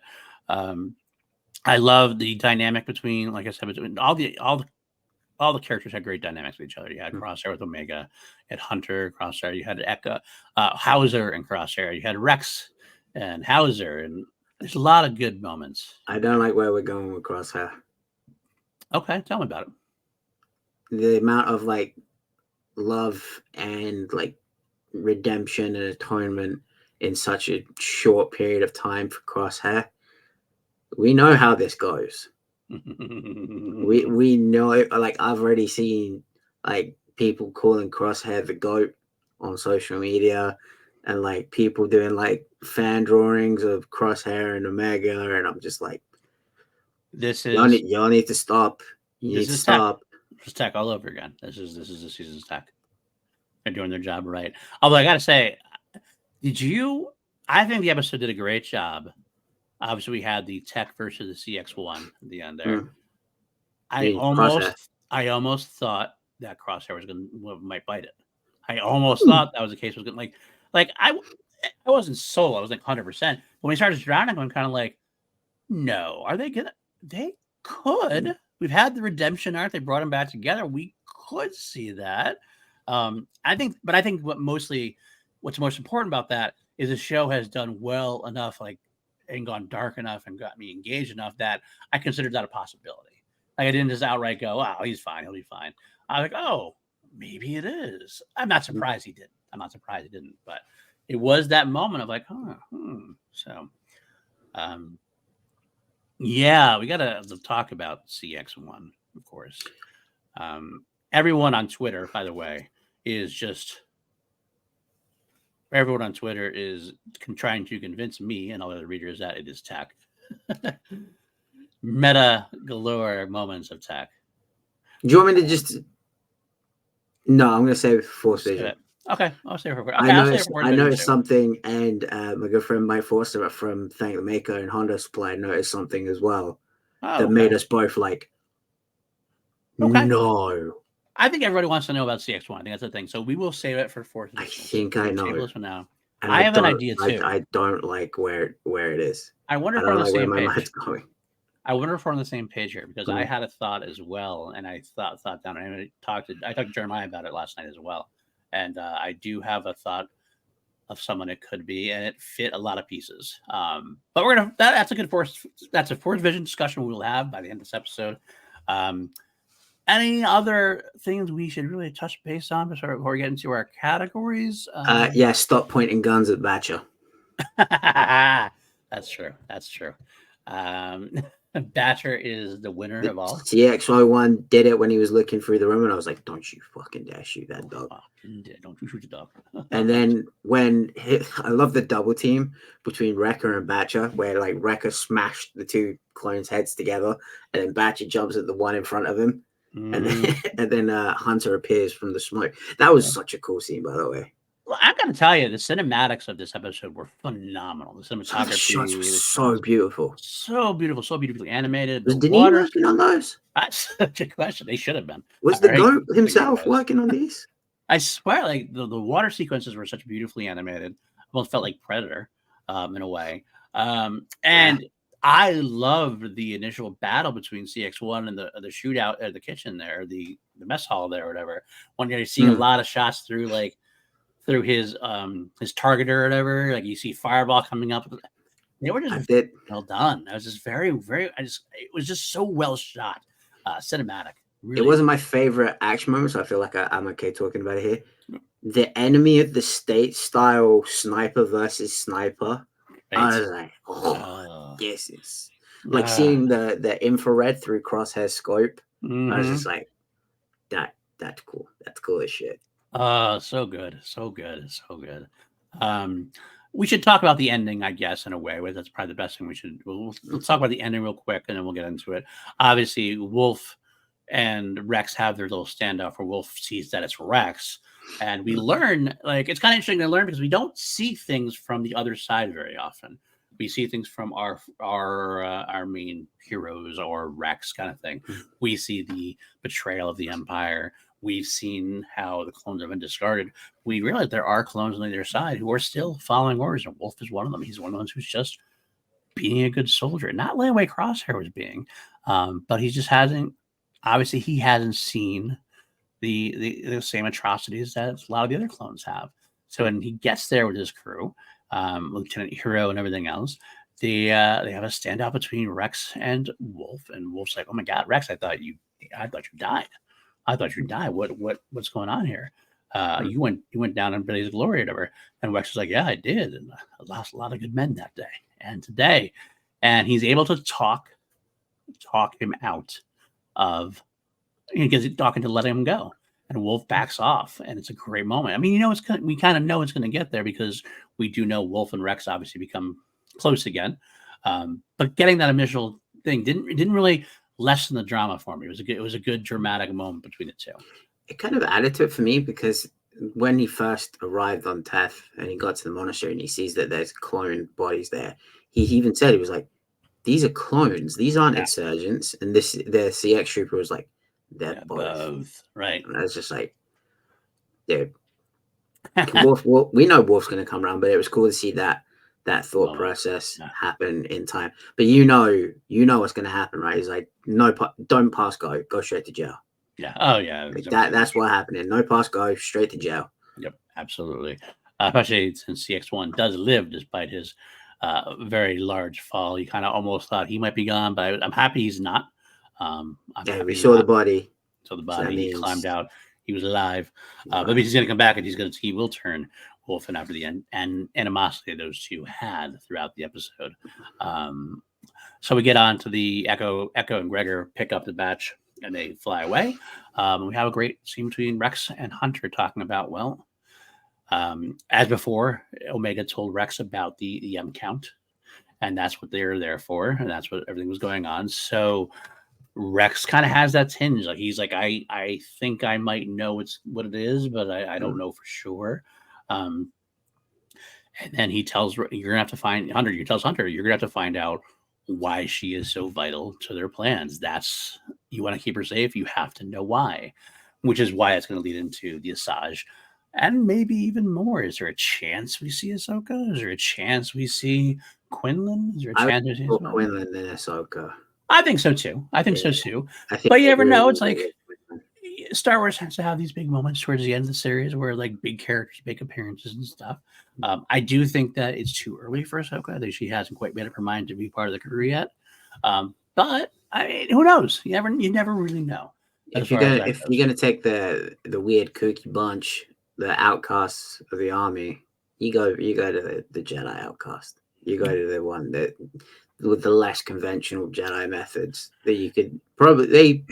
I love the dynamic between, like I said, between all the characters had great dynamics with each other. You had Crosshair with Omega, you had Hunter, Crosshair, you had Echo, Hauser and Crosshair, you had Rex and Hauser, and there's a lot of good moments. I don't like where we're going with Crosshair. Okay, tell me about it. The amount of like love and like redemption and atonement in such a short period of time for Crosshair. We know how this goes. we know, like, I've already seen like people calling Crosshair the GOAT on social media, and like people doing like fan drawings of Crosshair and Omega, and I'm just like, this y'all is need to stop. You need to stop. This is Tech all over again. This is the season's Tech. They're doing their job right. Although I gotta say, I think the episode did a great job. Obviously, we had the Tech versus the CX1 at the end there. I almost thought that Crosshair might bite it. I almost thought that was the case. Was going like I wasn't sold. I was like 100%. When we started drowning, I'm kind of like, no, are they gonna? They could. We've had the redemption arc. They brought them back together. We could see that. I think what's most important about that is the show has done well enough, like, and gone dark enough and got me engaged enough that I considered that a possibility. Like, I didn't just outright go, "Wow, he's fine. He'll be fine." I was like, "Oh, maybe it is." I'm not surprised he didn't. But it was that moment of like, So, yeah, we got to talk about CX1, of course. Everyone on Twitter, by the way, is trying to convince me and all other readers that it is Tech. Meta galore moments of Tech. Do you want me to just? No, I'm going to say Force Vision. Okay, I'll say it for quick. I noticed something, and my good friend Mike Forster from Thank the Maker and Honda Supply noticed something as well that made us both like, no. I think everybody wants to know about CX1. I think that's the thing. So we will save it for Force Vision. I think I know. Table this one now. And I have an idea too. I don't like where it is. I wonder if we're on the same page. I wonder if we're on the same page here, because I had a thought as well, and I thought down. I talked to Jeremiah about it last night as well, and I do have a thought of someone it could be, and it fit a lot of pieces. But we're gonna that's a Force Vision discussion we'll have by the end of this episode. Any other things we should really touch base on before we get into our categories? Yeah, stop pointing guns at Batcher. That's true. Batcher is the winner of all. CX1 did it when he was looking through the room, and I was like, "Don't you fucking dare shoot that dog! Don't you shoot the dog!" And then I love the double team between Wrecker and Batcher, where like Wrecker smashed the two clones' heads together, and then Batcher jumps at the one in front of him, and then Hunter appears from the smoke. That was such a cool scene, by the way. Well, I gotta tell you, the cinematics of this episode were phenomenal. The cinematography, the shots were so beautiful, so beautifully animated. Was Denis working on those? That's such a question. They should have been. Was the GOAT himself working on these? I swear, like the water sequences were such beautifully animated. Almost felt like Predator, in a way. And I loved the initial battle between CX1 and the shootout at the kitchen there, the mess hall there, or whatever. When you're seeing a lot of shots through his targeter or whatever, like you see Fireball coming up. They were just well done. I was just very, very. It was just so well shot, cinematic. Really. It wasn't my favorite action moment, so I feel like I'm okay talking about it here. The enemy of the state style sniper versus sniper. I was like, this is like seeing the infrared through Crosshair scope. I was just like, that's cool. That's cool as shit. So good. We should talk about the ending, I guess, in a way. That's probably the best thing we should. Let's talk about the ending real quick, and then we'll get into it. Obviously, Wolf and Rex have their little standoff where Wolf sees that it's Rex. And we learn, like, it's kind of interesting to learn because we don't see things from the other side very often. We see things from our main heroes or Rex kind of thing. We see the betrayal of the Empire. We've seen how the clones have been discarded. We realize there are clones on the other side who are still following orders, and Wolf is one of them. He's one of the ones who's just being a good soldier, not the way Crosshair was being, but he just hasn't. Obviously, he hasn't seen the same atrocities that a lot of the other clones have. So when he gets there with his crew, Lieutenant Hero and everything else, they have a standout between Rex and Wolf, and Wolf's like, "Oh my God, Rex, I thought you died. I thought you died. What's going on here? You went down in Billy's glory or whatever." And Rex is like, "Yeah, I did, and I lost a lot of good men that day and today." And he's able to talk him out of, because talking to let him go. And Wolf backs off, and it's a great moment. I mean, we kind of know it's going to get there because we do know Wolf and Rex obviously become close again. But getting that initial thing didn't really lessen the drama for me. It was a good dramatic moment between the two. It kind of added to it for me because when he first arrived on Teth and he got to the monastery and he sees that there's clone bodies there, he even said, he was like, "These are clones. These aren't insurgents." And the CX trooper was like, "They're both." Right. And I was just like, dude, Wolf, we know Wolf's going to come around, but it was cool to see that thought process happen in time. But you know what's going to happen, right? He's like, "No, don't pass go straight to jail." Yeah. Oh yeah. Like that's what happened. No pass go straight to jail. Yep. Absolutely. Especially since CX1 does live despite his very large fall. You kind of almost thought he might be gone, but I'm happy he's not. We saw the body. So the body, he climbed out. He was alive. But he's going to come back, and he will turn Wolf and after the end and animosity those two had throughout the episode. So we get on to the Echo and Gregor pick up the batch and they fly away. We have a great scene between Rex and Hunter talking about, well, as before, Omega told Rex about the M count, and that's what they're there for, and that's what everything was going on. So Rex kind of has that tinge. Like he's like, I think I might know what it is, but I don't know for sure. And then he tells you're gonna have to find Hunter. You tells Hunter you're gonna have to find out why she is so vital to their plans. That's, you want to keep her safe, you have to know why, which is why it's going to lead into the Asajj. And maybe even more. Is there a chance we see Ahsoka? Is there a chance we see Quinlan? Is there a chance we see Quinlan than Ahsoka? I think so too. But you never know. It's like Star Wars has to have these big moments towards the end of the series where like big characters make appearances and stuff. I do think that it's too early for Ahsoka. I think she hasn't quite made up her mind to be part of the crew yet. But I mean, who knows? You never really know. If you're gonna take the weird kooky bunch, the outcasts of the army, you go to the Jedi outcast. You go to the one that with the less conventional Jedi methods that you could probably.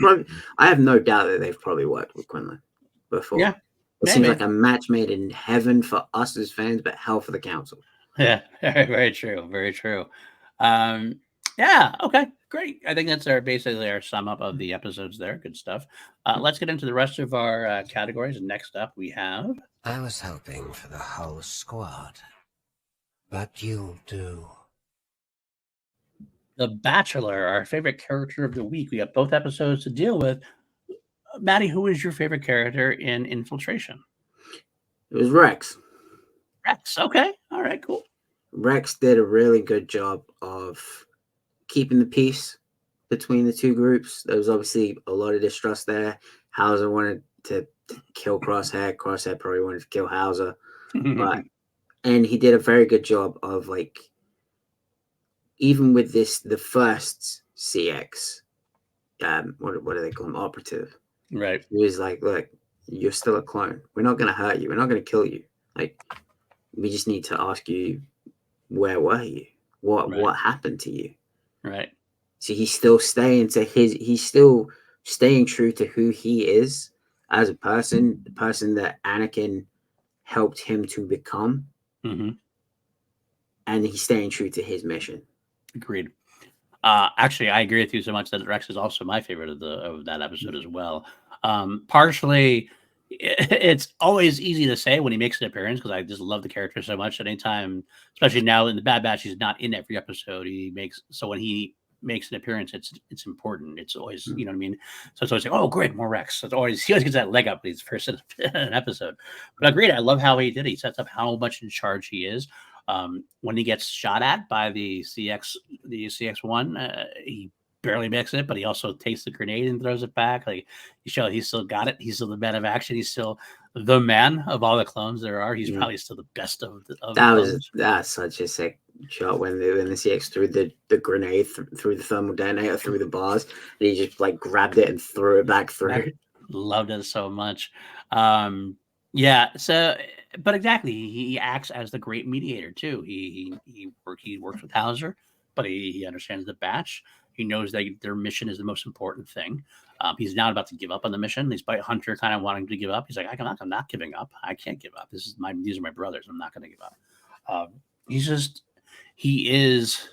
I have no doubt that they've probably worked with Quinlan before. Yeah, it seems like a match made in heaven for us as fans, but hell for the council. Yeah, very true. Very true. Yeah. Okay. Great. I think that's basically our sum up of the episodes there. Good stuff. Let's get into the rest of our categories. Next up, we have. I was hoping for the whole squad, but you'll do. The Bachelor, our favorite character of the week. We have both episodes to deal with. Matty, who is your favorite character in Infiltration? It was Rex. Rex. Okay. All right. Cool. Rex did a really good job of keeping the peace between the two groups. There was obviously a lot of distrust there. Hauser wanted to kill Crosshair. Crosshair probably wanted to kill Hauser. And he did a very good job of, like, even with the first CX, what do they call him? Operative. Right. He was like, "Look, you're still a clone. We're not going to hurt you. We're not going to kill you. Like, we just need to ask you, where were you? What happened to you?" Right. So he's still staying true to who he is as a person, the person that Anakin helped him to become. Mm-hmm. And he's staying true to his mission. Agreed. Actually, I agree with you so much that Rex is also my favorite of that episode as well. Partially it's always easy to say when he makes an appearance because I just love the character so much. Anytime, especially now in the Bad Batch, he's not in every episode. So when he makes an appearance, it's important. It's always, you know what I mean. So it's always like, oh, great, more Rex. So he always gets that leg up when he's first in an episode. But agreed, I love how he did. He sets up how much in charge he is. When he gets shot at by the CX-1, he barely makes it, but he also takes the grenade and throws it back. Like, you show he's still got it. He's still the man of action. He's still the man of all the clones there are. He's probably still the best of that's such a sick shot when the CX threw the grenade through the thermal detonator through the bars. And he just like grabbed it and threw it back through. Loved it so much. Yeah. So, but exactly, he acts as the great mediator too. He works with Hauser, but he understands the batch. He knows that their mission is the most important thing. He's not about to give up on the mission. Despite Hunter kind of wanting to give up, he's like, I'm not giving up. I can't give up. These are my brothers. I'm not going to give up. He is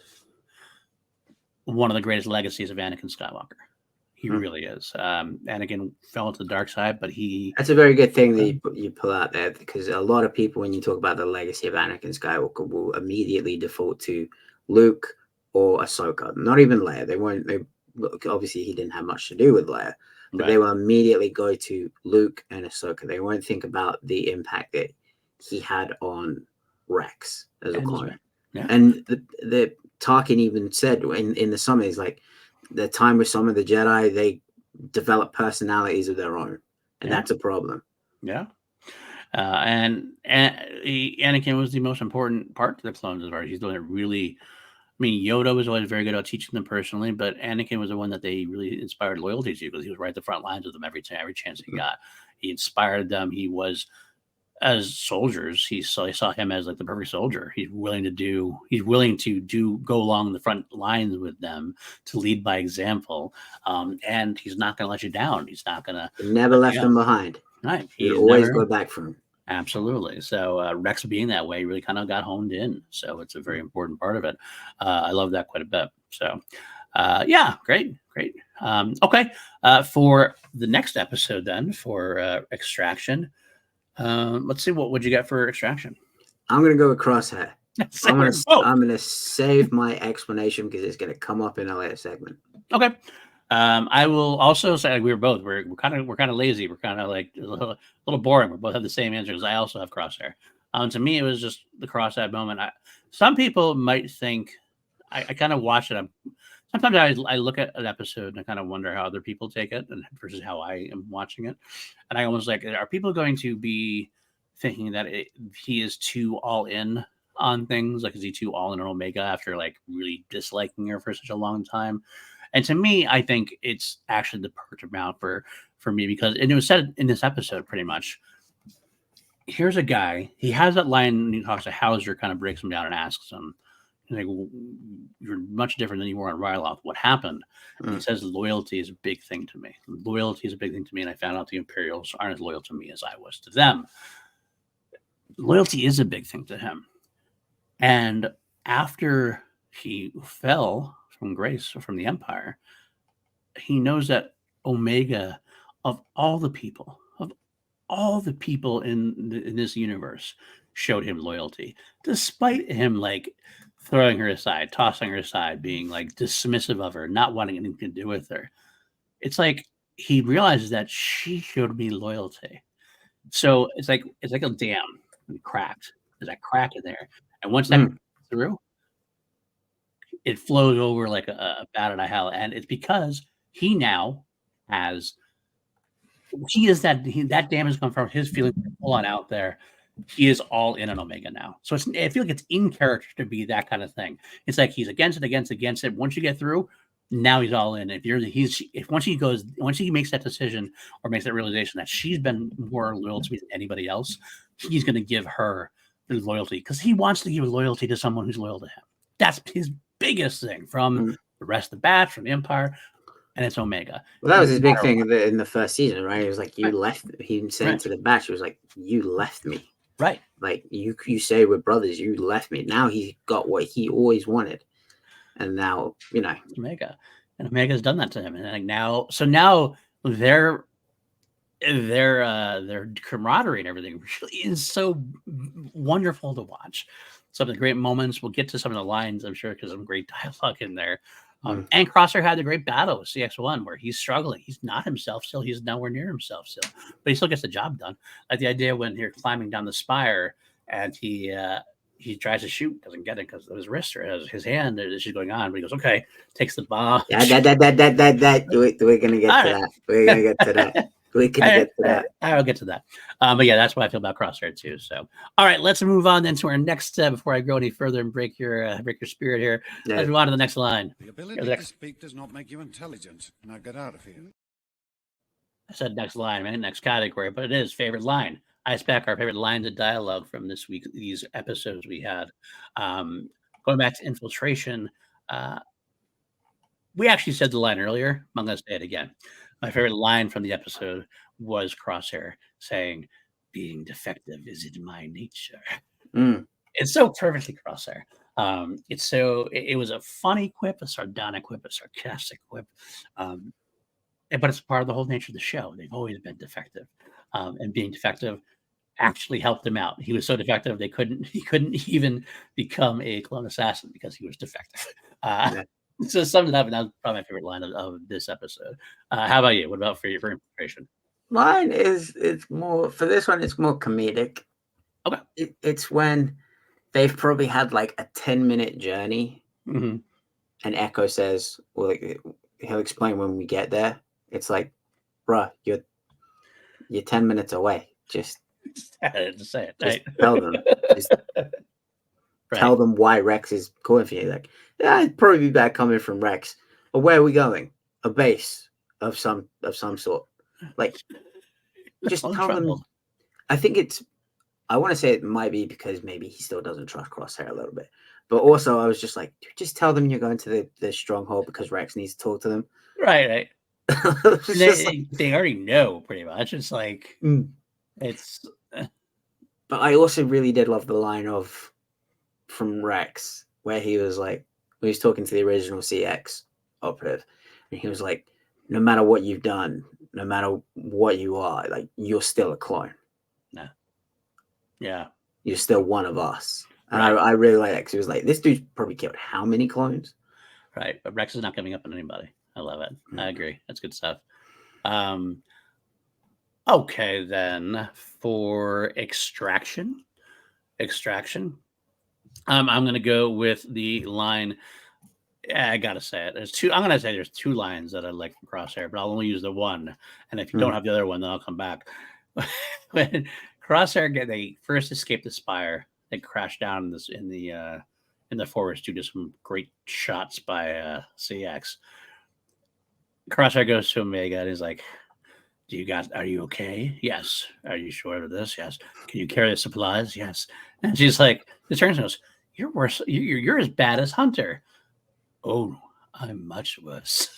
one of the greatest legacies of Anakin Skywalker. He really is. Anakin fell to the dark side, but that's a very good thing that you pull out there, because a lot of people, when you talk about the legacy of Anakin Skywalker, will immediately default to Luke or Ahsoka. Not even Leia. Obviously he didn't have much to do with Leia, but they will immediately go to Luke and Ahsoka. They won't think about the impact that he had on Rex as a clone. Yeah. And the Tarkin even said in the summit, is like, the time with some of the Jedi, they develop personalities of their own, and that's a problem. Yeah. And Anakin was the most important part to the clones as far as he's doing it really. I mean, Yoda was always very good at teaching them personally, but Anakin was the one that they really inspired loyalty to, because he was right at the front lines with them every chance he got. He inspired them. He was, as soldiers, he saw him as like the perfect soldier. He's willing to go along the front lines with them, to lead by example. And he's not going to let you down. He's not going to never left them behind. Right. He always go back for him. Absolutely. So Rex being that way really kind of got honed in. So it's a very important part of it. I love that quite a bit. So yeah, great. Okay. For the next episode then, for Extraction, let's see, what would you get for Extraction? I'm going to go with Crosshair. I'm gonna save my explanation because it's going to come up in a later segment. Okay. I will also say, like, we're kind of lazy. We're kind of like a little boring. We both have the same answers. I also have Crosshair. To me, it was just the Crosshair moment. Some people might think I kind of watch it. Sometimes I look at an episode and I kind of wonder how other people take it versus how I am watching it. And I almost like, are people going to be thinking that he is too all in on things? Like, is he too all in on Omega after like really disliking her for such a long time? And to me, I think it's actually the perfect amount for me, because, and it was said in this episode pretty much. Here's a guy, he has that line when he talks to Hauser, kind of breaks him down and asks him, like, you're much different than you were on Ryloth. What happened? And he says, loyalty is a big thing to me. Loyalty is a big thing to me. And I found out the Imperials aren't as loyal to me as I was to them. Loyalty is a big thing to him. And after he fell from grace, or from the Empire, he knows that Omega, of all the people in this universe, showed him loyalty, despite him like throwing her aside, tossing her aside, being like dismissive of her, not wanting anything to do with her. It's like he realizes that she showed me loyalty. So it's like a dam cracked. There's that crack in there, and once that through, it flows over like a bat out of hell. And it's because he now has, that dam has come from his feeling full on out there. He is all in on Omega now. So I feel like it's in character to be that kind of thing. It's like he's against it. Once you get through, now he's all in. Once he makes that decision or makes that realization that she's been more loyal to me than anybody else, he's going to give her the loyalty, because he wants to give loyalty to someone who's loyal to him. That's his biggest thing from the rest of the batch, from the Empire, and it's Omega. Well, that was his big thing in the first season, right? It was like, you left me. He said to the batch, it was like, you left me. Right. Like, you say we're brothers, you left me. Now he got what he always wanted. And now, Omega. And Omega's done that to him. And like now they're their camaraderie and everything really is so wonderful to watch. Some of the great moments. We'll get to some of the lines, I'm sure, because some great dialogue in there. And Crosshair had the great battle with CX1 where he's struggling. He's not himself still. He's nowhere near himself still, but he still gets the job done. Like the idea when you're climbing down the spire and he tries to shoot, doesn't get it because of his wrist or his hand is going on, but he goes, okay, takes the bomb. We're gonna get to that. We're gonna get to that. We can get to that. I'll get to that. But yeah, that's what I feel about Crosshair too. So, all right, let's move on then to our next before I go any further and break your spirit here. Yeah. Let's move on to the next line. The ability to speak does not make you intelligent. Now get out of here. I said next line, man, next category, but it is favorite line. Ice back our favorite lines of dialogue from these episodes we had. Going back to infiltration, we actually said the line earlier. I'm going to say it again. My favorite line from the episode was Crosshair saying, "Being defective is in my nature." It's so perfectly Crosshair. It was a funny quip, a sardonic quip, a sarcastic quip. But it's part of the whole nature of the show. They've always been defective. And being defective actually helped him out. He was so defective he couldn't even become a clone assassin because he was defective. So summed it up, and that was probably my favorite line of this episode. How about you? What about for infiltration? Mine it's more for this one. It's more comedic. Okay, it's when they've probably had like a 10-minute journey, and Echo says, "Well, he'll explain when we get there." It's like, bruh, you're 10 minutes away. Just say it. Just tell them. Just tell them why Rex is calling for you. Like, yeah, it'd probably be bad coming from Rex. But where are we going? A base of some sort. Like, just tell them. I think I want to say it might be because maybe he still doesn't trust Crosshair a little bit. But also, I was just like, just tell them you're going to the stronghold because Rex needs to talk to them. Right. They already know pretty much. It's like it's. But I also really did love the line from Rex where he was like, when he was talking to the original CX operative, and he was like, "No matter what you've done, no matter what you are, like you're still a clone. No. Yeah, you're still one of us." And I really like that because he was like, "This dude's probably killed how many clones?" Right, but Rex is not giving up on anybody. I love it. I agree. That's good stuff. Okay, then for extraction, I'm going to go with the line. I got to say it. I'm going to say there's two lines that I like from Crosshair, but I'll only use the one. And if you don't have the other one, then I'll come back. When Crosshair they first escape the spire, they crash down in the forest due to some great shots by CX. Crosshair goes to Omega and he's like, are you okay? Yes. Are you sure of this? Yes. Can you carry the supplies? Yes. And she's like, she turns and goes, "You're worse. You're as bad as Hunter." "Oh, I'm much worse."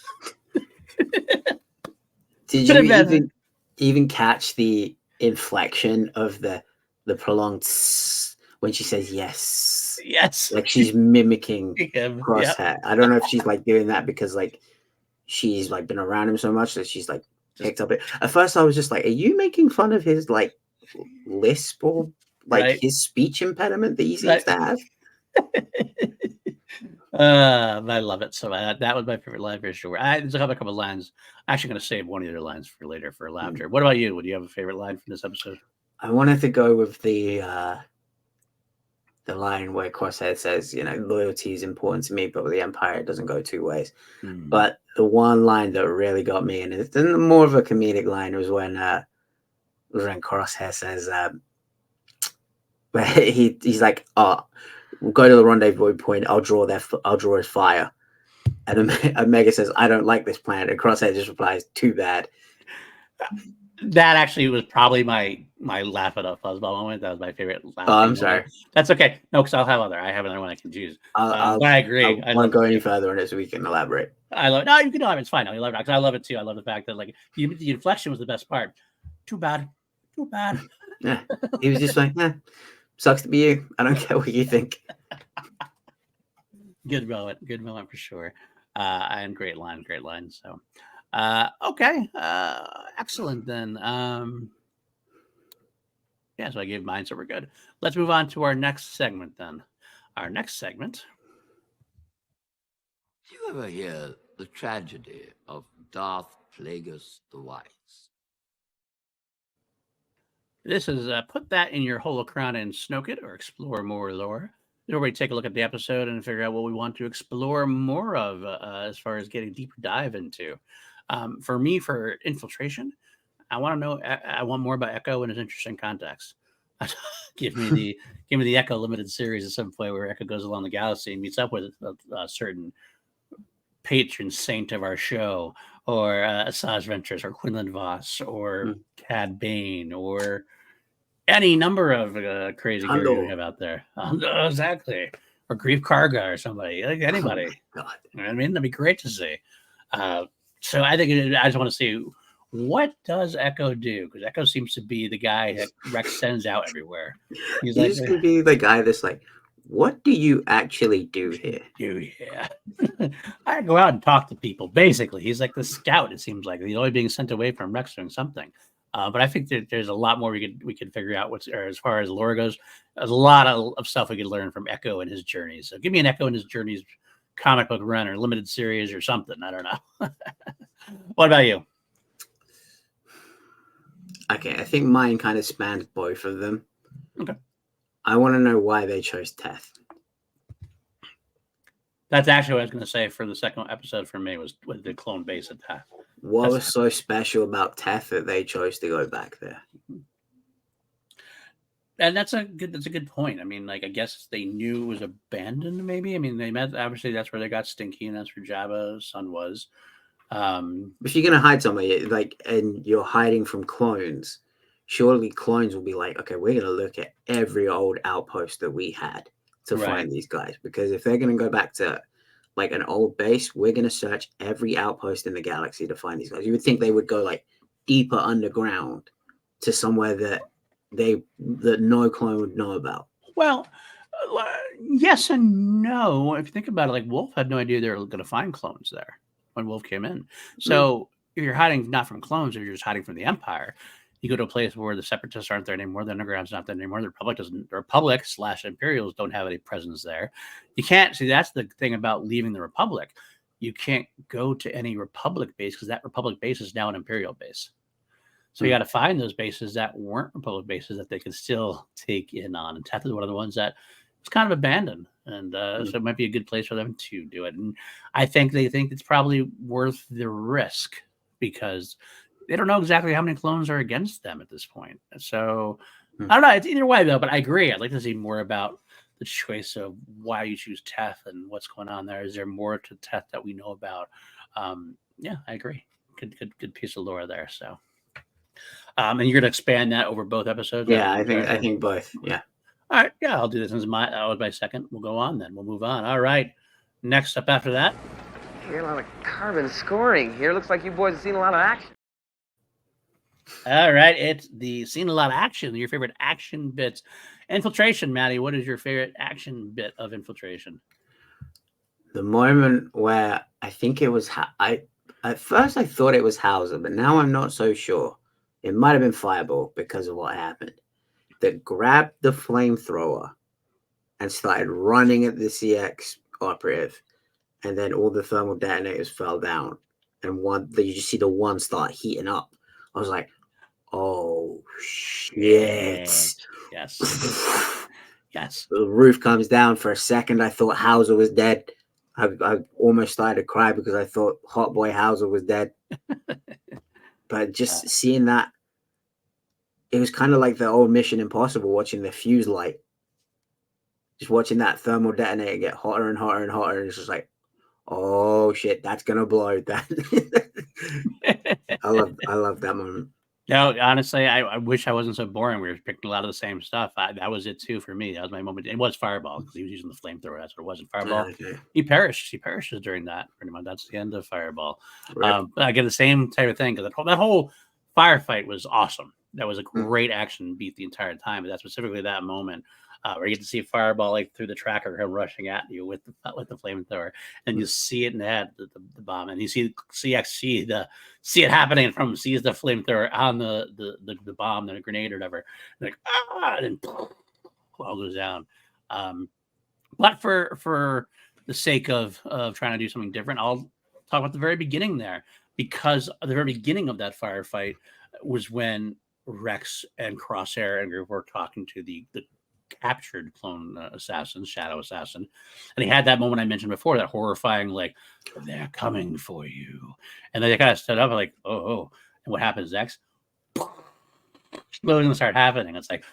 Did you even catch the inflection of the prolonged when she says yes? Yes. Like she's mimicking Crosshair. Yep. I don't know if she's like doing that because like she's like been around him so much that she's like picked up it. At first I was just like, are you making fun of his like lisp or like his speech impediment that he seems to have? I love it. So that was my favorite line for sure. There's a couple of lines. I'm actually going to save one of the other lines for later for laughter. What about you? Would you have a favorite line from this episode? I wanted to go with the line where Crosshair says, loyalty is important to me, but with the Empire, it doesn't go two ways. But the one line that really got me, and it's more of a comedic line, was when Crosshair says, where he's like, "Oh, we'll go to the rendezvous point. I'll draw his fire." And Omega says, "I don't like this plan." And Crosshair just replies, "Too bad." That actually was probably my laugh it up fuzzball moment. That was my favorite laugh. Oh, I'm sorry. That's okay. No, because I have another one I can choose. But I agree. I won't go any further on it so we can elaborate. I love it. No, you can elaborate. It's fine. I love it because I love it too. I love the fact that like the inflection was the best part. Too bad. Yeah, he was just like, sucks to be you. I don't care what you think. Good moment for sure. And great line. So, Okay. Excellent then. Yeah, so I gave mine, so we're good. Let's move on to our next segment then. Our next segment. Did you ever hear the tragedy of Darth Plagueis the Wise? This is put that in your holocron and snoke it or explore more lore. Everybody take a look at the episode and figure out what we want to explore more of as far as getting deeper dive into. For me, for infiltration, I want to know. I want more about Echo and his interesting context. give me the Echo limited series at some point where Echo goes along the galaxy and meets up with a certain patron saint of our show, or Asajj Ventress, or Quinlan Voss, or Cad Bane, or any number of crazy characters we have out there. Exactly. Or Grief Karga or somebody, like anybody. Oh God. You know what I mean? That'd be great to see. So I think I just want to see, what does Echo do? Because Echo seems to be the guy that Rex sends out everywhere. He's like, He's gonna be the guy that's like, what do you actually do here? Yeah. I go out and talk to people. Basically, he's like the scout. It seems like he's always being sent away from Rex doing something. But I think that there's a lot more we could figure out. As far as lore goes, there's a lot of stuff we could learn from Echo and his journeys. So give me an Echo and his journeys comic book run or limited series or something. I don't know. What about you? Okay, I think mine kind of spans both of them. Okay. I want to know why they chose Teth. That's actually what I was going to say for the second episode for me, was with the clone base attack. What was so special about Teth that they chose to go back there? And that's a good point. I mean, like, I guess they knew it was abandoned, maybe. I mean, they met, obviously that's where they got Stinky, and that's where Jabba's son was. If you're gonna hide somewhere, like, and you're hiding from clones, surely clones will be like, okay, we're gonna look at every old outpost that we had to find these guys, because if they're gonna go back to like an old base, we're gonna search every outpost in the galaxy to find these guys. You would think they would go like deeper underground to somewhere that no clone would know about. Well, yes and no. If you think about it, like, Wolf had no idea they were going to find clones there when Wolf came in. So if you're hiding not from clones, if you're just hiding from the Empire, you go to a place where the Separatists aren't there anymore, the Underground's not there anymore, the Republic / Imperials don't have any presence there. You can't see, that's the thing about leaving the Republic. You can't go to any Republic base because that Republic base is now an Imperial base. So you got to find those bases that weren't Republic bases that they can still take in on. And Teth is one of the ones that was kind of abandoned. And so it might be a good place for them to do it. And I think they think it's probably worth the risk because they don't know exactly how many clones are against them at this point. So I don't know. It's either way, though. But I agree. I'd like to see more about the choice of why you choose Teth and what's going on there. Is there more to Teth that we know about? Yeah, I agree. Good piece of lore there. So. And you're going to expand that over both episodes? Yeah, I think both. Yeah. All right. Yeah, I'll do this as my second. We'll go on then. We'll move on. All right. Next up after that. You got a lot of carbon scoring here. Looks like you boys have seen a lot of action. All right. It's the seen a lot of action. Your favorite action bits. Infiltration, Matty. What is your favorite action bit of Infiltration? The moment where I think it was at first I thought it was Hauser, but now I'm not so sure. It might have been Fireball because of what happened. That grabbed the flamethrower and started running at the CX operative, and then all the thermal detonators fell down, and you just see the one start heating up. I was like, "Oh shit!" Yes. Yes. The roof comes down. For a second, I thought Hauser was dead. I almost started to cry because I thought Hot Boy Hauser was dead. But just seeing that, it was kind of like the old Mission Impossible, watching the fuse light. Just watching that thermal detonator get hotter and hotter and hotter. And it's just like, oh shit, that's gonna blow. That I love that moment. No, honestly, I wish I wasn't so boring. We were picking a lot of the same stuff. That was it too for me. That was my moment. It was Fireball because he was using the flamethrower. That's what it was in Fireball. Okay. He perishes during that. Pretty much, that's the end of Fireball. But I get the same type of thing because that whole firefight was awesome. That was a great action beat the entire time. But that specifically that moment, where you get to see Fireball like through the tracker, him rushing at you with the flamethrower, and you see it in the head, the bomb, and you see see it happening from him, sees the flamethrower on the bomb, the grenade or whatever, and like and then all goes down. But for the sake of trying to do something different, I'll talk about the very beginning there, because the very beginning of that firefight was when Rex and Crosshair and group were talking to the captured clone assassin, Shadow Assassin, and he had that moment I mentioned before, that horrifying like, they're coming for you, and they kind of stood up and like, oh, and what happens next? Explosions start happening. It's like,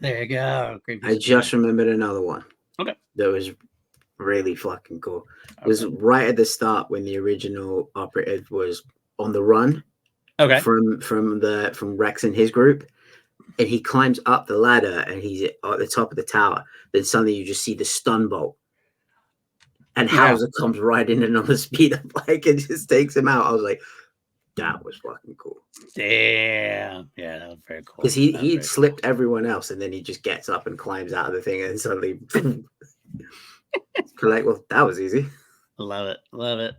there you go. I just remembered another one. Okay. That was really fucking cool. It was right at the start when the original operative was on the run. Okay. From Rex and his group, and he climbs up the ladder and he's at the top of the tower. Then suddenly you just see the stun bolt, and Hauser comes right in and on the speed up like it just takes him out. I was like, that was fucking cool. Damn. Yeah, that was very cool. Because he'd slipped everyone else, and then he just gets up and climbs out of the thing, and suddenly, like, well, that was easy. Love it.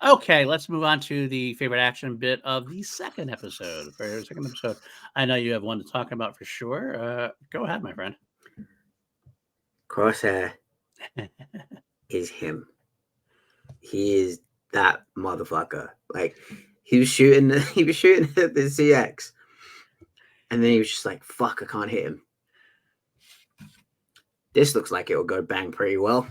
Okay, let's move on to the favorite action bit of the second episode. I know you have one to talk about for sure. Go ahead, my friend. Crosshair is him. He is that motherfucker. Like, he was shooting at the CX, and then he was just like, "Fuck, I can't hit him. This looks like it'll go bang pretty well."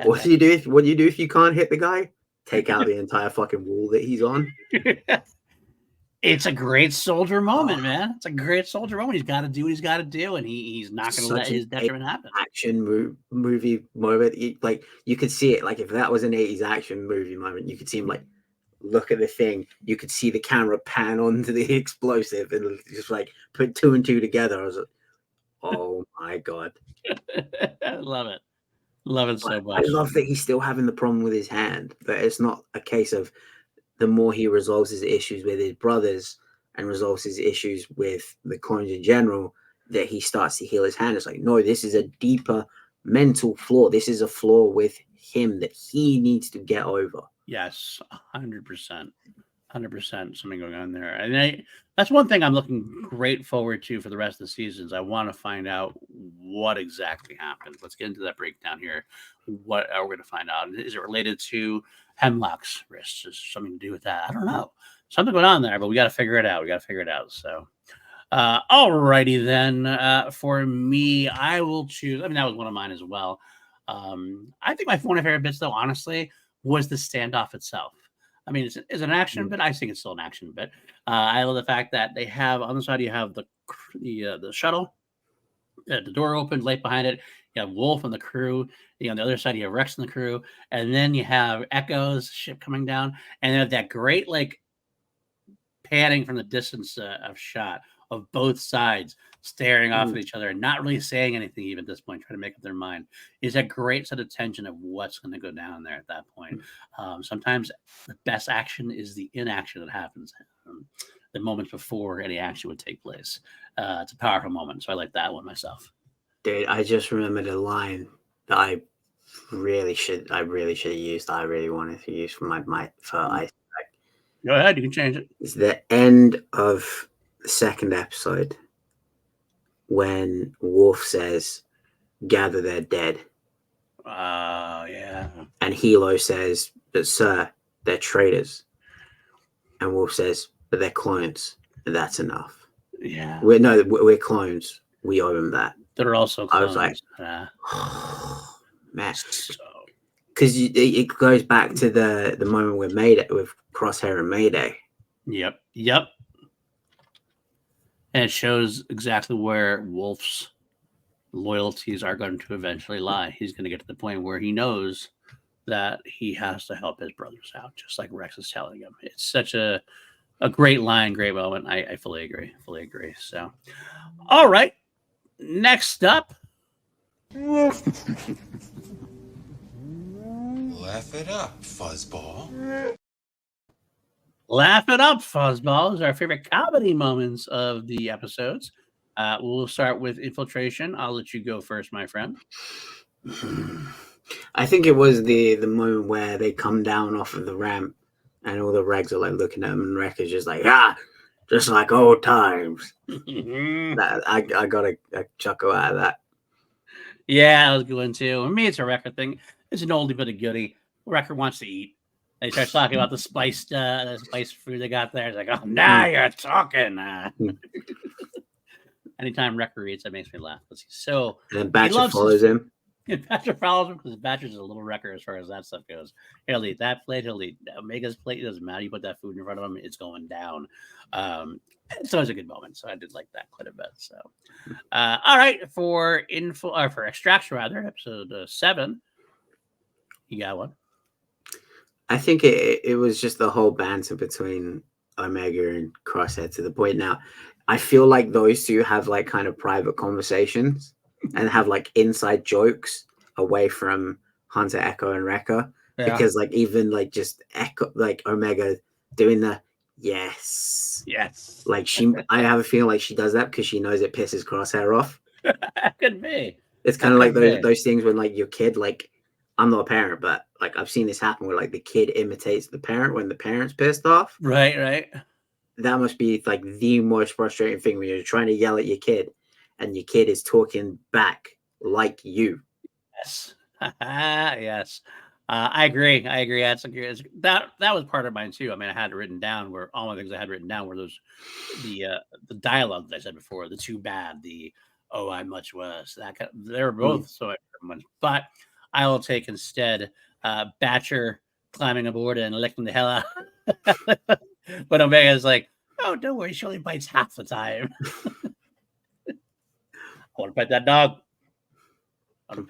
What do you do if you can't hit the guy? Take out the entire fucking wall that he's on. It's a great soldier moment, man. It's a great soldier moment. He's got to do what he's got to do, and he's not going to let his detriment happen. Action movie moment. Like, you could see it. Like, if that was an 80s action movie moment, you could see him like look at the thing. You could see the camera pan onto the explosive and just like put two and two together. I was like, oh my god. I love it so much. I love that he's still having the problem with his hand, but it's not a case of the more he resolves his issues with his brothers and resolves his issues with the clones in general, that he starts to heal his hand. It's like, no, this is a deeper mental flaw. This is a flaw with him that he needs to get over. Yes, 100%. Something going on there. And that's one thing I'm looking great forward to for the rest of the seasons. I want to find out what exactly happened. Let's get into that breakdown here. What are we going to find out? Is it related to Hemlock's wrist? Is something to do with that? I don't know. Something going on there, but we got to figure it out. So, alrighty then. For me, I will choose. I mean, that was one of mine as well. I think one of my favorite bits, though, honestly, was the standoff itself. I mean, it's an action bit. I think it's still an action bit. I love the fact that they have on the side, you have the shuttle, the door opened, light behind it. You have Wolf and the crew. On the other side, you have Rex and the crew, and then you have Echo's ship coming down, and they have that great like panning from the distance of shot of both sides staring off at each other and not really saying anything even at this point, trying to make up their mind. Is a great set of tension of what's going to go down there at that point. Sometimes the best action is the inaction that happens the moments before any action would take place. It's a powerful moment, so I like that one myself. Dude, I just remembered a line that I really should have used. I really wanted to use for Asajj. Go ahead, you can change it. It's the end of the second episode when Wolf says, "Gather their dead." Oh, yeah. And Hilo says, "But sir, they're traitors." And Wolf says, "But they're clones, and that's enough." Yeah. We're clones. We owe them that. They're also clones. I was like, oh, man. Because it goes back to the moment with Crosshair and Mayday. Yep. And it shows exactly where Wolf's loyalties are going to eventually lie. He's going to get to the point where he knows that he has to help his brothers out, just like Rex is telling him. It's such a great line, great moment. I fully agree. So, all right. Next up. Laugh it up, fuzzball. Laugh it up, fuzzballs. Our favorite comedy moments of the episodes. We'll start with infiltration. I'll let you go first, my friend. I think it was the moment where they come down off of the ramp and all the regs are like looking at them and Wreck is just like, just like old times. I got a chuckle out of that. Yeah, I was going to. For me, it's a record thing. It's an oldie but a goodie. Record wants to eat. And he starts talking about the spiced food they got there. It's like, oh, now you're talking. Anytime Wrecker eats, that makes me laugh. Because he's so. And then Batcher follows him. And Batcher follows him because Batcher's a little wrecker as far as that stuff goes. He'll eat that plate. He'll eat Omega's plate. It doesn't matter. You put that food in front of him, it's going down. It's always a good moment. So I did like that quite a bit. So, all right, for Extraction, rather, episode 7, you got one. I think it was just the whole banter between Omega and Crosshair to the point now. I feel like those two have like kind of private conversations and have like inside jokes away from Hunter, Echo, and Wrecker. Yeah. Because like even like just Echo, like Omega doing the yes. Like I have a feeling like she does that because she knows it pisses Crosshair off. Could be. It's kind of like those things when like your kid, like I'm not a parent, but like I've seen this happen where like the kid imitates the parent when the parent's pissed off. Right. That must be like the most frustrating thing when you're trying to yell at your kid and your kid is talking back like you. Yes. Yes. I agree. That was part of mine too. I mean, I had it written down where all my things I had written down were those the dialogue that I said before, the too bad, the oh I'm much worse. They were both so much, but I will take instead Batcher climbing aboard and licking the hell out. But Omega's like, oh, don't worry, she only bites half the time. I want to pet that dog.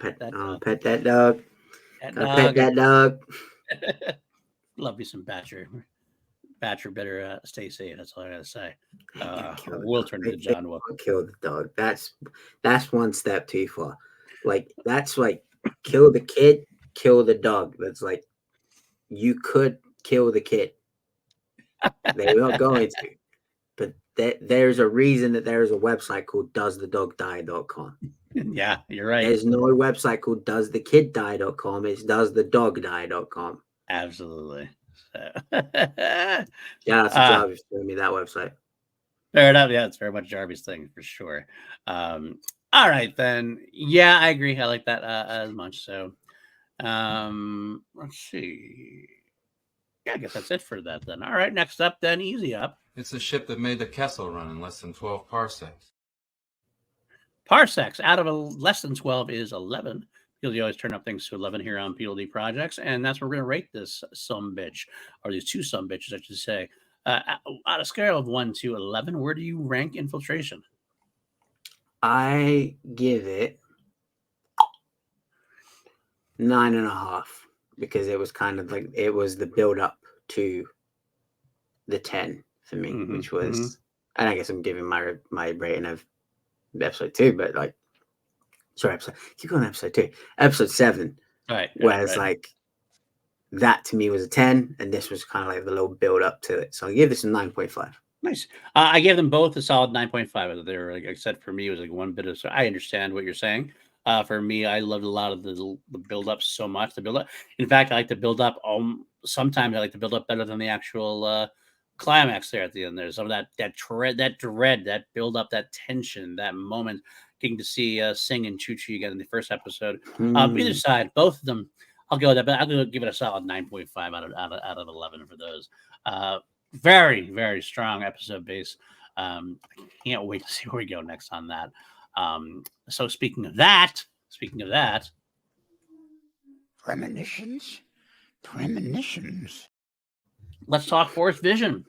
Pet that dog. Pet that dog. Love me some Batcher. Batcher better stay safe. That's all I gotta say. We'll turn into John Wick. Kill the dog. That's one step too far. Like that's like kill the kid, kill the dog. That's like you could kill the kid. They're not going to. But there's a reason that there is a website called doesthedogdie.com. Yeah, you're right. There's no website called doesthekiddie.com. It's doesthedogdie.com. Absolutely. So. Shout out to Jarvis showing me that website. Fair enough. Yeah, it's very much Jarvis' thing for sure. All right, then. Yeah, I agree. I like that as much. So let's see. Yeah, I guess that's it for that then. All right, next up then, Easy Up. It's the ship that made the Kessel run in less than 12 parsecs. Parsecs out of less than 12 is 11. Because you always turn up things to 11 here on PLD Projects, and that's where we're going to rate this sumbitch, or these two sumbitches, I should say. On a scale of 1 to 11, where do you rank Infiltration? I give it 9.5 because it was kind of like it was the build up to the 10 for me, which was, and I guess I'm giving my rating of episode 2, but like, sorry, keep going episode 2, episode 7. Right. Whereas like that to me was a 10, and this was kind of like the little build up to it. So I give this a 9.5. Nice. I gave them both a solid 9.5. They were, like I said, for me, it was like one bit of. So I understand what you're saying. For me, I loved a lot of the build up so much. The build up. In fact, I like to build up. Sometimes I like to build up better than the actual climax there at the end. There's some of that dread, that build up, that tension, that moment. Getting to see Sing and Choo Choo again in the first episode. Either side, both of them. I'll go with that, but I'll give it a solid 9.5 out of 11 for those. Very, very strong episode base. I can't wait to see where we go next on that. So speaking of that, Premonitions. Let's talk Fourth Vision.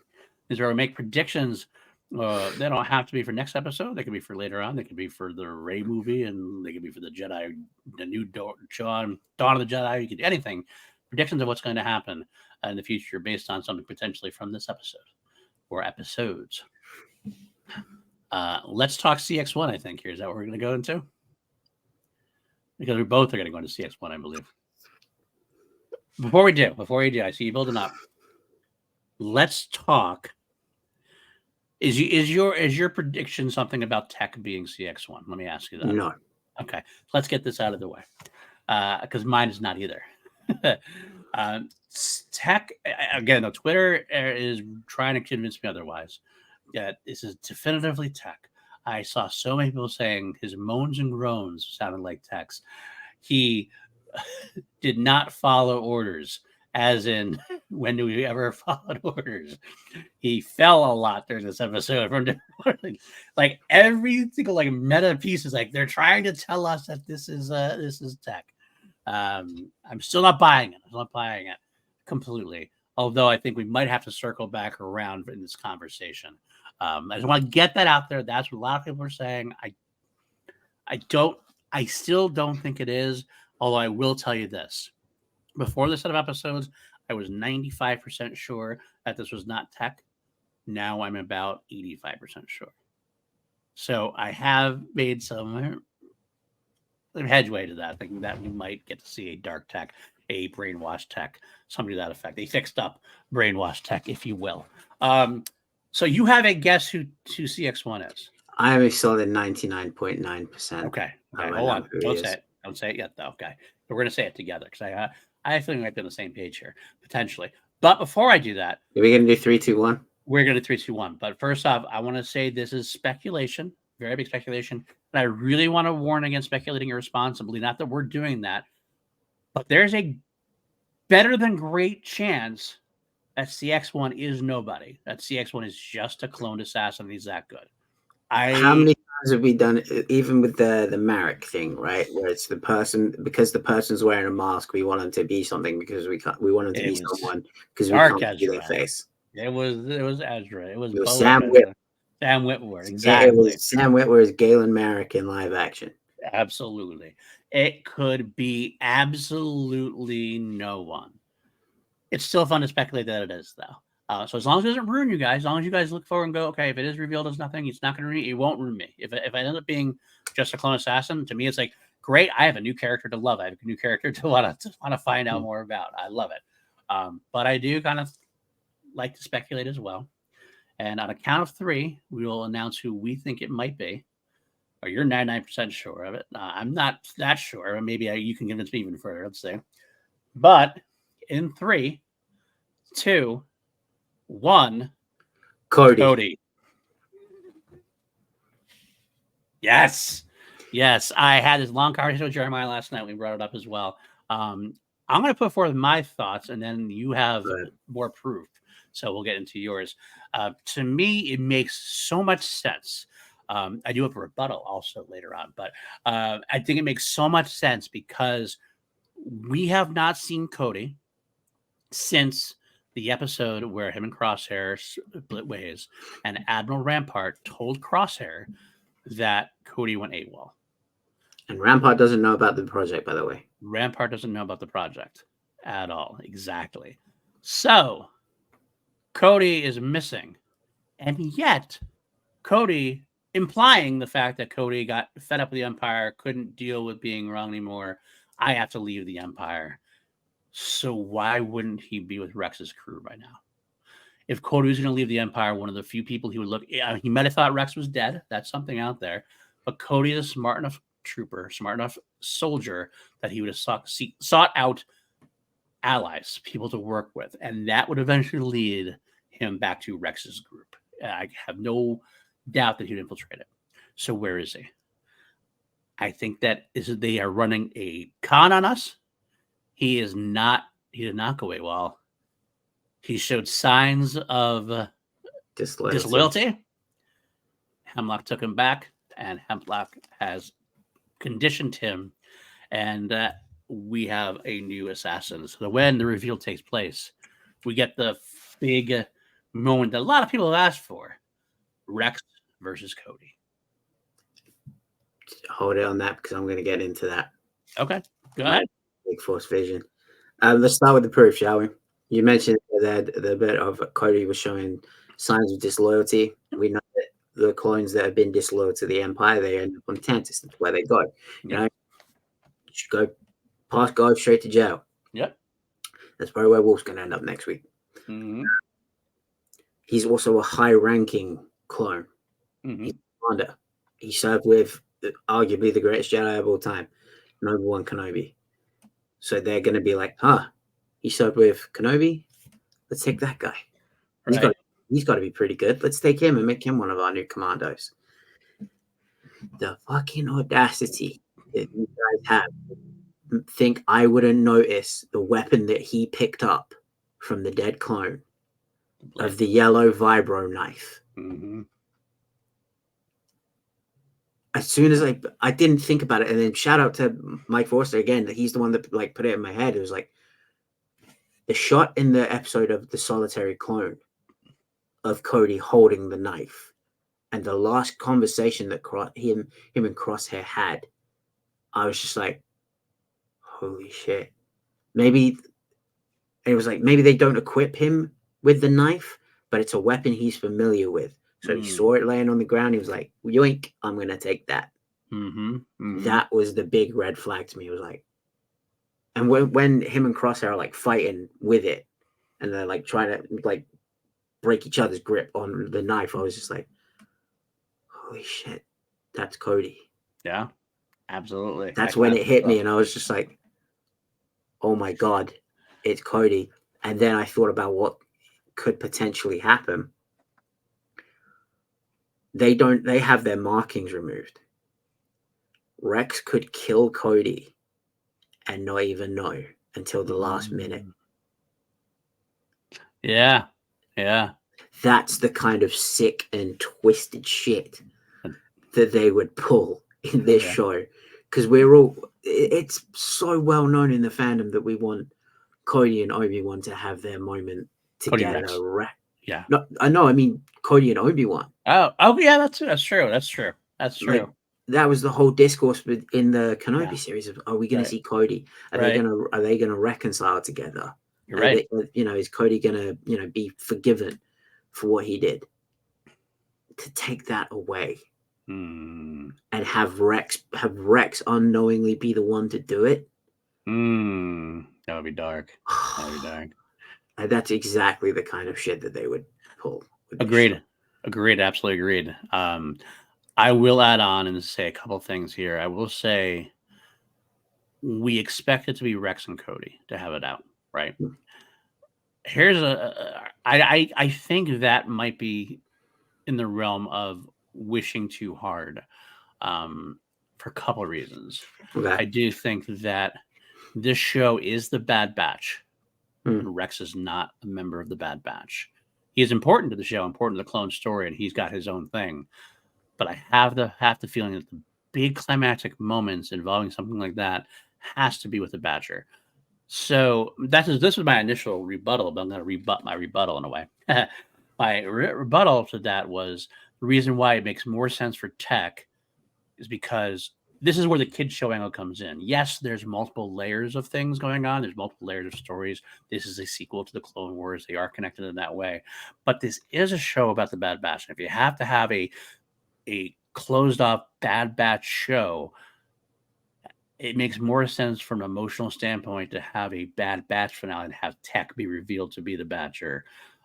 Is where we make predictions. They don't have to be for next episode. They could be for later on. They could be for the Rey movie, and they could be for the Jedi, the new Dawn of the Jedi. You could do anything. Predictions of what's going to happen in the future based on something potentially from this episode or episodes. Let's talk CX1, I think. Here is that what we're going to go into? Because we both are going to go into CX1, I believe. Before we do, I see you building up. let's talk. Is your prediction something about tech being CX1? Let me ask you that. No. Okay, let's get this out of the way because mine is not either. Tech again. The Twitter is trying to convince me otherwise. That this is definitively tech. I saw so many people saying his moans and groans sounded like techs. He did not follow orders, as in when do we ever follow orders? He fell a lot during this episode from like every single like meta piece is like they're trying to tell us that this is tech. I'm still not buying it. I'm not buying it completely. Although I think we might have to circle back around in this conversation. I just want to get that out there. That's what a lot of people are saying. I still don't think it is. Although I will tell you this: before this set of episodes, I was 95% sure that this was not tech. Now I'm about 85% sure. So I have made some headway to that, thinking that we might get to see a dark tech, a brainwash tech, somebody to that effect, a fixed up brainwash tech, if you will. So you have a guess who CX1 is? I am a solid 99.9%. Okay. Hold on. Don't say it. Don't say it yet, though. Okay. We're going to say it together because I think we might be on the same page here, potentially. But before I do that, are we going to do 3, 2, 1? We're going to do 3, 2, 1. But first off, I want to say this is speculation, very big speculation. And I really want to warn against speculating irresponsibly. Not that we're doing that, but there's a better than great chance that CX1 is nobody. That CX1 is just a cloned assassin. He's that good. How many times have we done it, even with the Marek thing, right? Where it's the person, because the person's wearing a mask, we want them to be something because we want them to be someone because we can't see their face. It was Ezra. It was Sam Witwer. Sam Witwer, exactly. It was Sam Witwer as Galen Marek in live action. Absolutely. It could be absolutely no one. It's still fun to speculate that it is, though. So as long as it doesn't ruin you guys, as long as you guys look forward and go, okay, if it is revealed as nothing, it's not going to ruin me. It won't ruin me. If I end up being just a clone assassin, to me, it's like, great. I have a new character to love. I have a new character to want to find out more about. I love it. But I do kind of like to speculate as well. And on a count of 3, we will announce who we think it might be. Or you're 99% sure of it. I'm not that sure. Maybe you can convince me even further. Let's see. But in 3, 2, 1, Cody. Yes. I had this long conversation with Jeremiah last night. We brought it up as well. I'm going to put forth my thoughts, and then you have more proof. So we'll get into yours. To me, it makes so much sense. I do have a rebuttal also later on, but I think it makes so much sense because we have not seen Cody since the episode where him and Crosshair split ways, and Admiral Rampart told Crosshair that Cody went AWOL. And Rampart doesn't know about the project, by the way. Rampart doesn't know about the project at all. Exactly. So Cody is missing. And yet Cody, implying the fact that Cody got fed up with the Empire, couldn't deal with being wrong anymore. I have to leave the Empire. So why wouldn't he be with Rex's crew right now? If Cody was going to leave the Empire, one of the few people he would look, he might have thought Rex was dead. That's something out there. But Cody is a smart enough trooper, smart enough soldier that he would have sought out allies, people to work with. And that would eventually lead him back to Rex's group. I have no doubt that he would infiltrate it. So where is he? I think that they are running a con on us. He did not go AWOL. He showed signs of disloyalty. Hemlock took him back, and Hemlock has conditioned him, and we have a new assassin. So when the reveal takes place, we get the big moment that a lot of people have asked for: Rex versus Cody. Hold it on that because I'm going to get into that. Okay, go ahead. Big Force Vision. Let's start with the proof, shall we? You mentioned that the bit of Cody was showing signs of disloyalty. We know that the clones that have been disloyal to the Empire, they end up on Tantus. That's where they go. You know, you should go past guard straight to jail. Yep. That's probably where Wolf's going to end up next week. Mm-hmm. he's also a high-ranking clone. Mhm. He's a commander. He served with arguably the greatest Jedi of all time, Obi-Wan Kenobi. So they're going to be like, huh, he served with Kenobi? Let's take that guy. Right. He's got to be pretty good. Let's take him and make him one of our new commandos. The fucking audacity that you guys have. Think I wouldn't notice the weapon that he picked up from the dead clone of the yellow vibro knife. Mm-hmm. As soon as I didn't think about it, and then shout out to Mike Forster again. He's the one that like put it in my head. It was like the shot in the episode of The Solitary Clone of Cody holding the knife, and the last conversation that him and Crosshair had. I was just like, holy shit. Maybe it was like maybe they don't equip him with the knife, but it's a weapon he's familiar with. So he saw it laying on the ground. He was like, yoink, I'm going to take that. Mm-hmm. Mm-hmm. That was the big red flag to me. It was like, and when him and Crosshair are like fighting with it and they're like trying to like break each other's grip on the knife, I was just like, holy shit, that's Cody. Yeah, absolutely. That's when it hit me. And I was just like, oh my God, it's Cody. And then I thought about what could potentially happen. They have their markings removed. Rex could kill Cody and not even know until the last minute. Yeah. Yeah. That's the kind of sick and twisted shit that they would pull in this show. Because it's so well known in the fandom that we want Cody and Obi-Wan to have their moment together. Yeah. No, I mean Cody and Obi-Wan. Oh, yeah, that's true. That's true. Like, that was the whole discourse in the Kenobi series of, are we going to see Cody? Are they going to reconcile together? You're right. Is Cody going to be forgiven for what he did? To take that away and have Rex unknowingly be the one to do it. That would be dark. That would be dark. That's exactly the kind of shit that they would pull. Agreed. Absolutely agreed. I will add on and say a couple things here. I will say we expect it to be Rex and Cody to have it out, right? Here's I think that might be in the realm of wishing too hard for a couple of reasons. Okay. I do think that this show is the Bad Batch. And Rex is not a member of the Bad Batch. He is important to the show, important to the clone story, and he's got his own thing. But I have the feeling that the big climactic moments involving something like that has to be with the Badger. So this was my initial rebuttal, but I'm going to rebut my rebuttal in a way. My rebuttal to that was the reason why it makes more sense for Tech is because this is where the kid show angle comes in. Yes, there's multiple layers of things going on. There's multiple layers of stories. This is a sequel to the Clone Wars. They are connected in that way. But this is a show about the Bad Batch. And if you have to have a closed off Bad Batch show, it makes more sense from an emotional standpoint to have a Bad Batch finale and have Tech be revealed to be the Badger.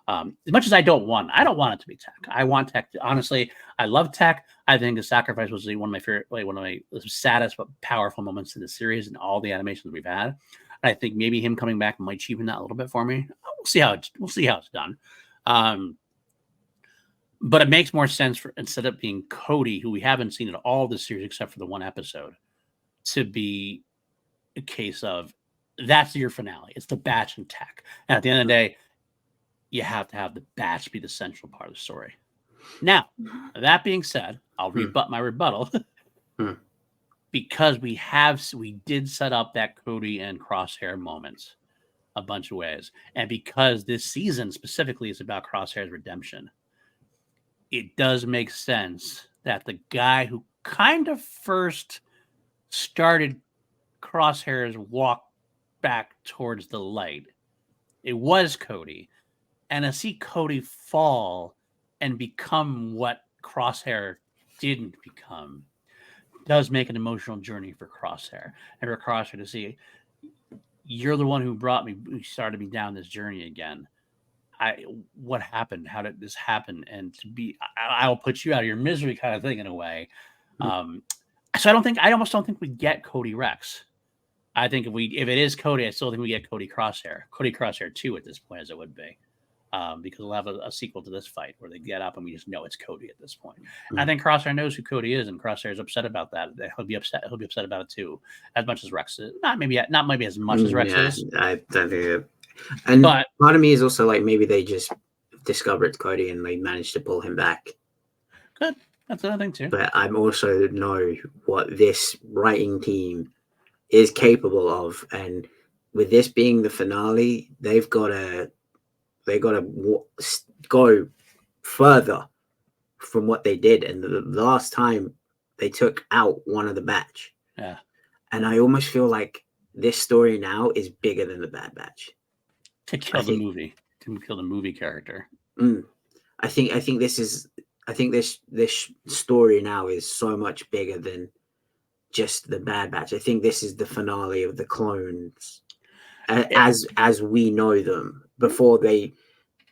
As much as I don't want it to be Tech. I want Tech. Honestly, I love Tech. I think the sacrifice was one of my favorite, one of my saddest but powerful moments in the series and all the animations we've had. And I think maybe him coming back might cheapen that a little bit for me. We'll see how it's done. But it makes more sense for instead of being Cody, who we haven't seen in all the series except for the one episode, to be a case of that's your finale. It's the Batch and Tech. And at the end of the day, you have to have the Batch be the central part of the story. Now, that being said, I'll rebut my rebuttal because we did set up that Cody and Crosshair moments a bunch of ways. And because this season specifically is about Crosshair's redemption, it does make sense that the guy who kind of first started Crosshair's walk back towards the light, it was Cody. And to see Cody fall and become what Crosshair didn't become does make an emotional journey for Crosshair. And for Crosshair to see, you're the one who started me down this journey again. what happened? How did this happen? And to be, I'll put you out of your misery kind of thing in a way. So I almost don't think we get Cody Rex. I think if it is Cody, I still think we get Cody Crosshair 2 at this point, as it would be. Because we'll have a sequel to this fight where they get up and we just know it's Cody at this point. I think Crosshair knows who Cody is, and Crosshair is upset about that. He'll be upset about it too, as much as Rex is. Not maybe as much as Rex is. I don't think it. And part of me is also like maybe they just discover it's Cody and they manage to pull him back. Good. That's another thing too. But I'm also know what this writing team is capable of, and with this being the finale, they got to go further from what they did. And the last time they took out one of the Batch. Yeah. And I almost feel like this story now is bigger than the Bad Batch. To kill the movie character. I think this story now is so much bigger than just the Bad Batch. I think this is the finale of the clones as we know them before they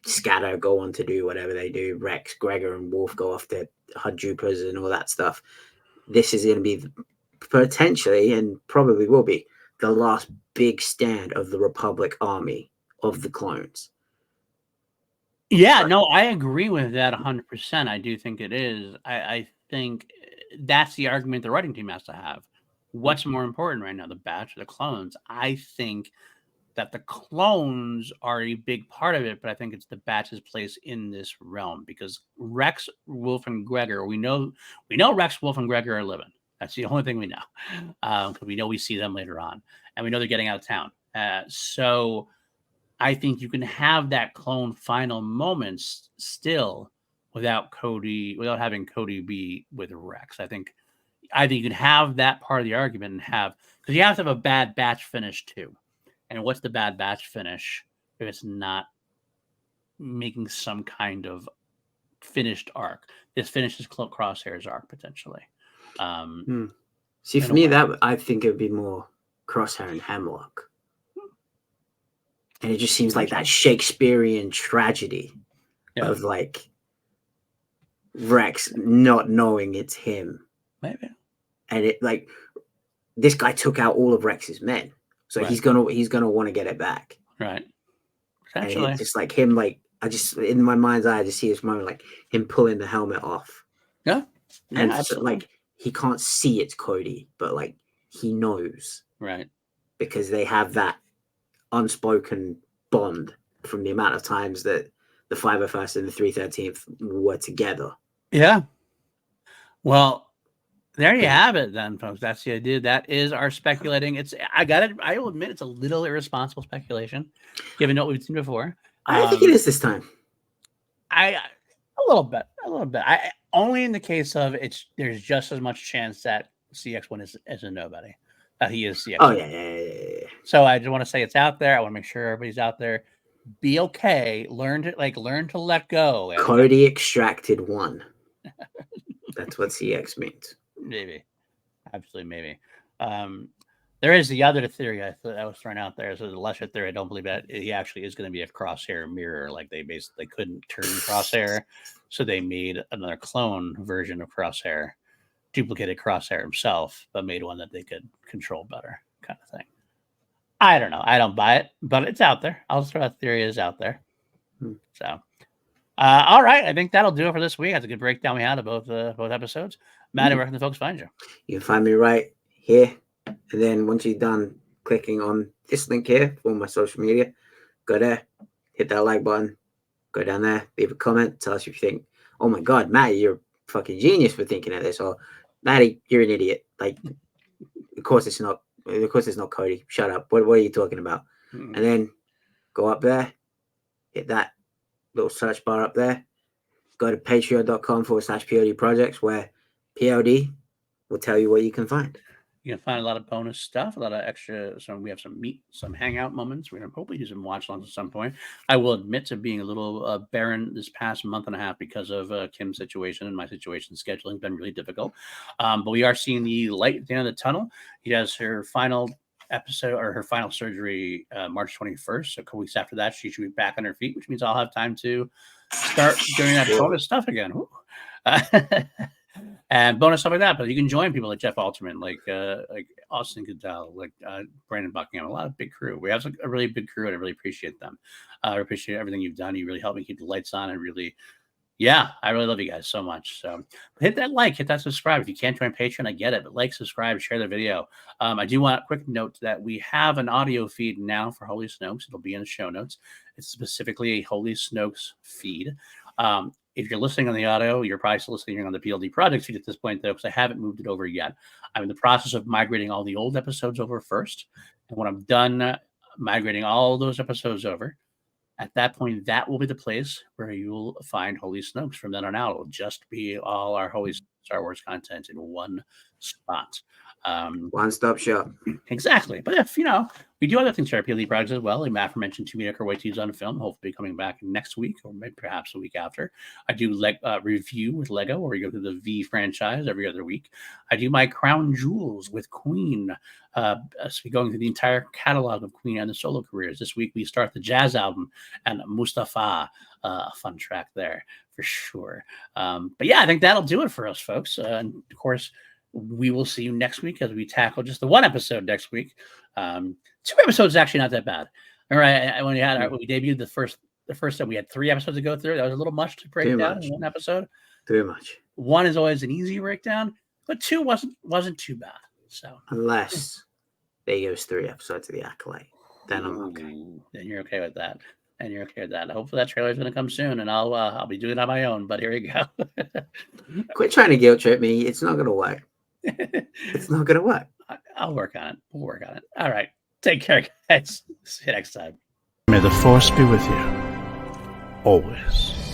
scatter, go on to do whatever they do. Rex, Gregor, and Wolf go off to Hudjupas and all that stuff. This is going to be potentially, and probably will be, the last big stand of the Republic army of the clones. Yeah, no, I agree with that 100%. I do think it is. I think that's the argument the writing team has to have. What's more important right now, the Batch or the clones? I think that the clones are a big part of it, but I think it's the Batch's place in this realm because Rex, Wolf, and Gregor, we know Rex, Wolf, and Gregor are living. That's the only thing we know. Because we know we see them later on, and we know they're getting out of town. So I think you can have that clone final moments still without having Cody be with Rex. I think you can have that part of the argument and because you have to have a Bad Batch finish too. And what's the Bad Batch finish if it's not making some kind of finished arc? This finishes Crosshair's arc potentially. See, for me, that I think it would be more Crosshair and Hemlock. And it just seems like that Shakespearean tragedy of like Rex not knowing it's him. Maybe. And it like this guy took out all of Rex's men. So he's gonna want to get it back. Right. Potentially. And it's just like him, like I just in my mind's eye I just see this moment like him pulling the helmet off. Yeah. And like he can't see it's Cody, but like he knows. Right. Because they have that unspoken bond from the amount of times that the 501st and the 313th were together. Yeah. Well, there you have it then, folks. That's the idea. That is our speculating. I will admit it's a little irresponsible speculation, given what we've seen before. I think it is this time. A little bit. Only in the case of there's just as much chance that CX1 is a nobody. That he is CX1. Oh yeah. So I just want to say it's out there. I want to make sure everybody's out there. Be okay. Learn to let go. Cody extracted one. That's what CX means. Maybe. Absolutely maybe. There is the other theory I thought that was thrown out there. So the lesser theory, I don't believe that he actually is going to be a Crosshair mirror. Like they basically couldn't turn Crosshair, so they made another clone version of Crosshair, duplicated Crosshair himself, but made one that they could control better, kind of thing. I don't know. I don't buy it, but it's out there. I'll just throw out the theory is out there. So, all right. I think that'll do it for this week. That's a good breakdown we had of both episodes. Matty, where can the folks find you? You can find me right here. And then once you're done clicking on this link here for my social media, go there, hit that like button, go down there, leave a comment, tell us if you think, oh my God, Matty, you're a fucking genius for thinking of this, or Matty, you're an idiot. Like, of course it's not Cody. Shut up. What are you talking about? And then go up there, hit that little search bar up there, go to patreon.com/PLD Projects, where PLD will tell you what you can find. You can find a lot of bonus stuff, a lot of extra. We have some hangout moments. We're going to hopefully do some watch alongs at some point. I will admit to being a little barren this past month and a half because of Kim's situation and my situation. Scheduling has been really difficult. But we are seeing the light at the end of the tunnel. He has her final episode or her final surgery March 21st. So a couple weeks after that, she should be back on her feet, which means I'll have time to start doing that bonus stuff again. And bonus stuff like that. But you can join people like Jeff Alterman, like Austin Goodell, like Brandon Buckingham, a lot of big crew. We have a really big crew, and I really appreciate them. I appreciate everything you've done. You really helped me keep the lights on, and really, yeah, I really love you guys so much. So hit that like, hit that subscribe. If you can't join Patreon, I get it, but like, subscribe, share the video. I do want a quick note that we have an audio feed now for Holy Snokes. It'll be in the show notes. It's specifically a Holy Snokes feed. If you're listening on the audio, you're probably still listening on the PLD Projects feed at this point, though, because I haven't moved it over yet. I'm in the process of migrating all the old episodes over first. And when I'm done migrating all those episodes over, at that point, that will be the place where you'll find Holy Snokes. From then on out, it'll just be all our Holy Star Wars content in one spot. One-stop shop. Exactly. But if, we do other things for our PLD projects as well. Like Matt mentioned, Two Mediocre White Tees on film, hopefully coming back next week or maybe perhaps a week after. I do review with Lego, where we go through the V franchise every other week. I do my Crown Jewels with Queen. So we're going through the entire catalog of Queen and the solo careers. This week we start the Jazz album and Mustafa, a fun track there for sure. But yeah, I think that'll do it for us, folks. And of course, we will see you next week as we tackle just the one episode next week. 2 episodes is actually not that bad. All right, when we debuted the first time, we had 3 episodes to go through. That was a little much to break down in one episode. Too much. 1 is always an easy breakdown, but 2 wasn't too bad. So unless there goes 3 episodes of the Acolyte, then I'm okay. Then you're okay with that. Hopefully that trailer is going to come soon, and I'll be doing it on my own. But here you go. Quit trying to guilt trip me. It's not going to work. It's not going to work. I'll work on it. We'll work on it. All right. Take care, guys. See you next time. May the Force be with you. Always.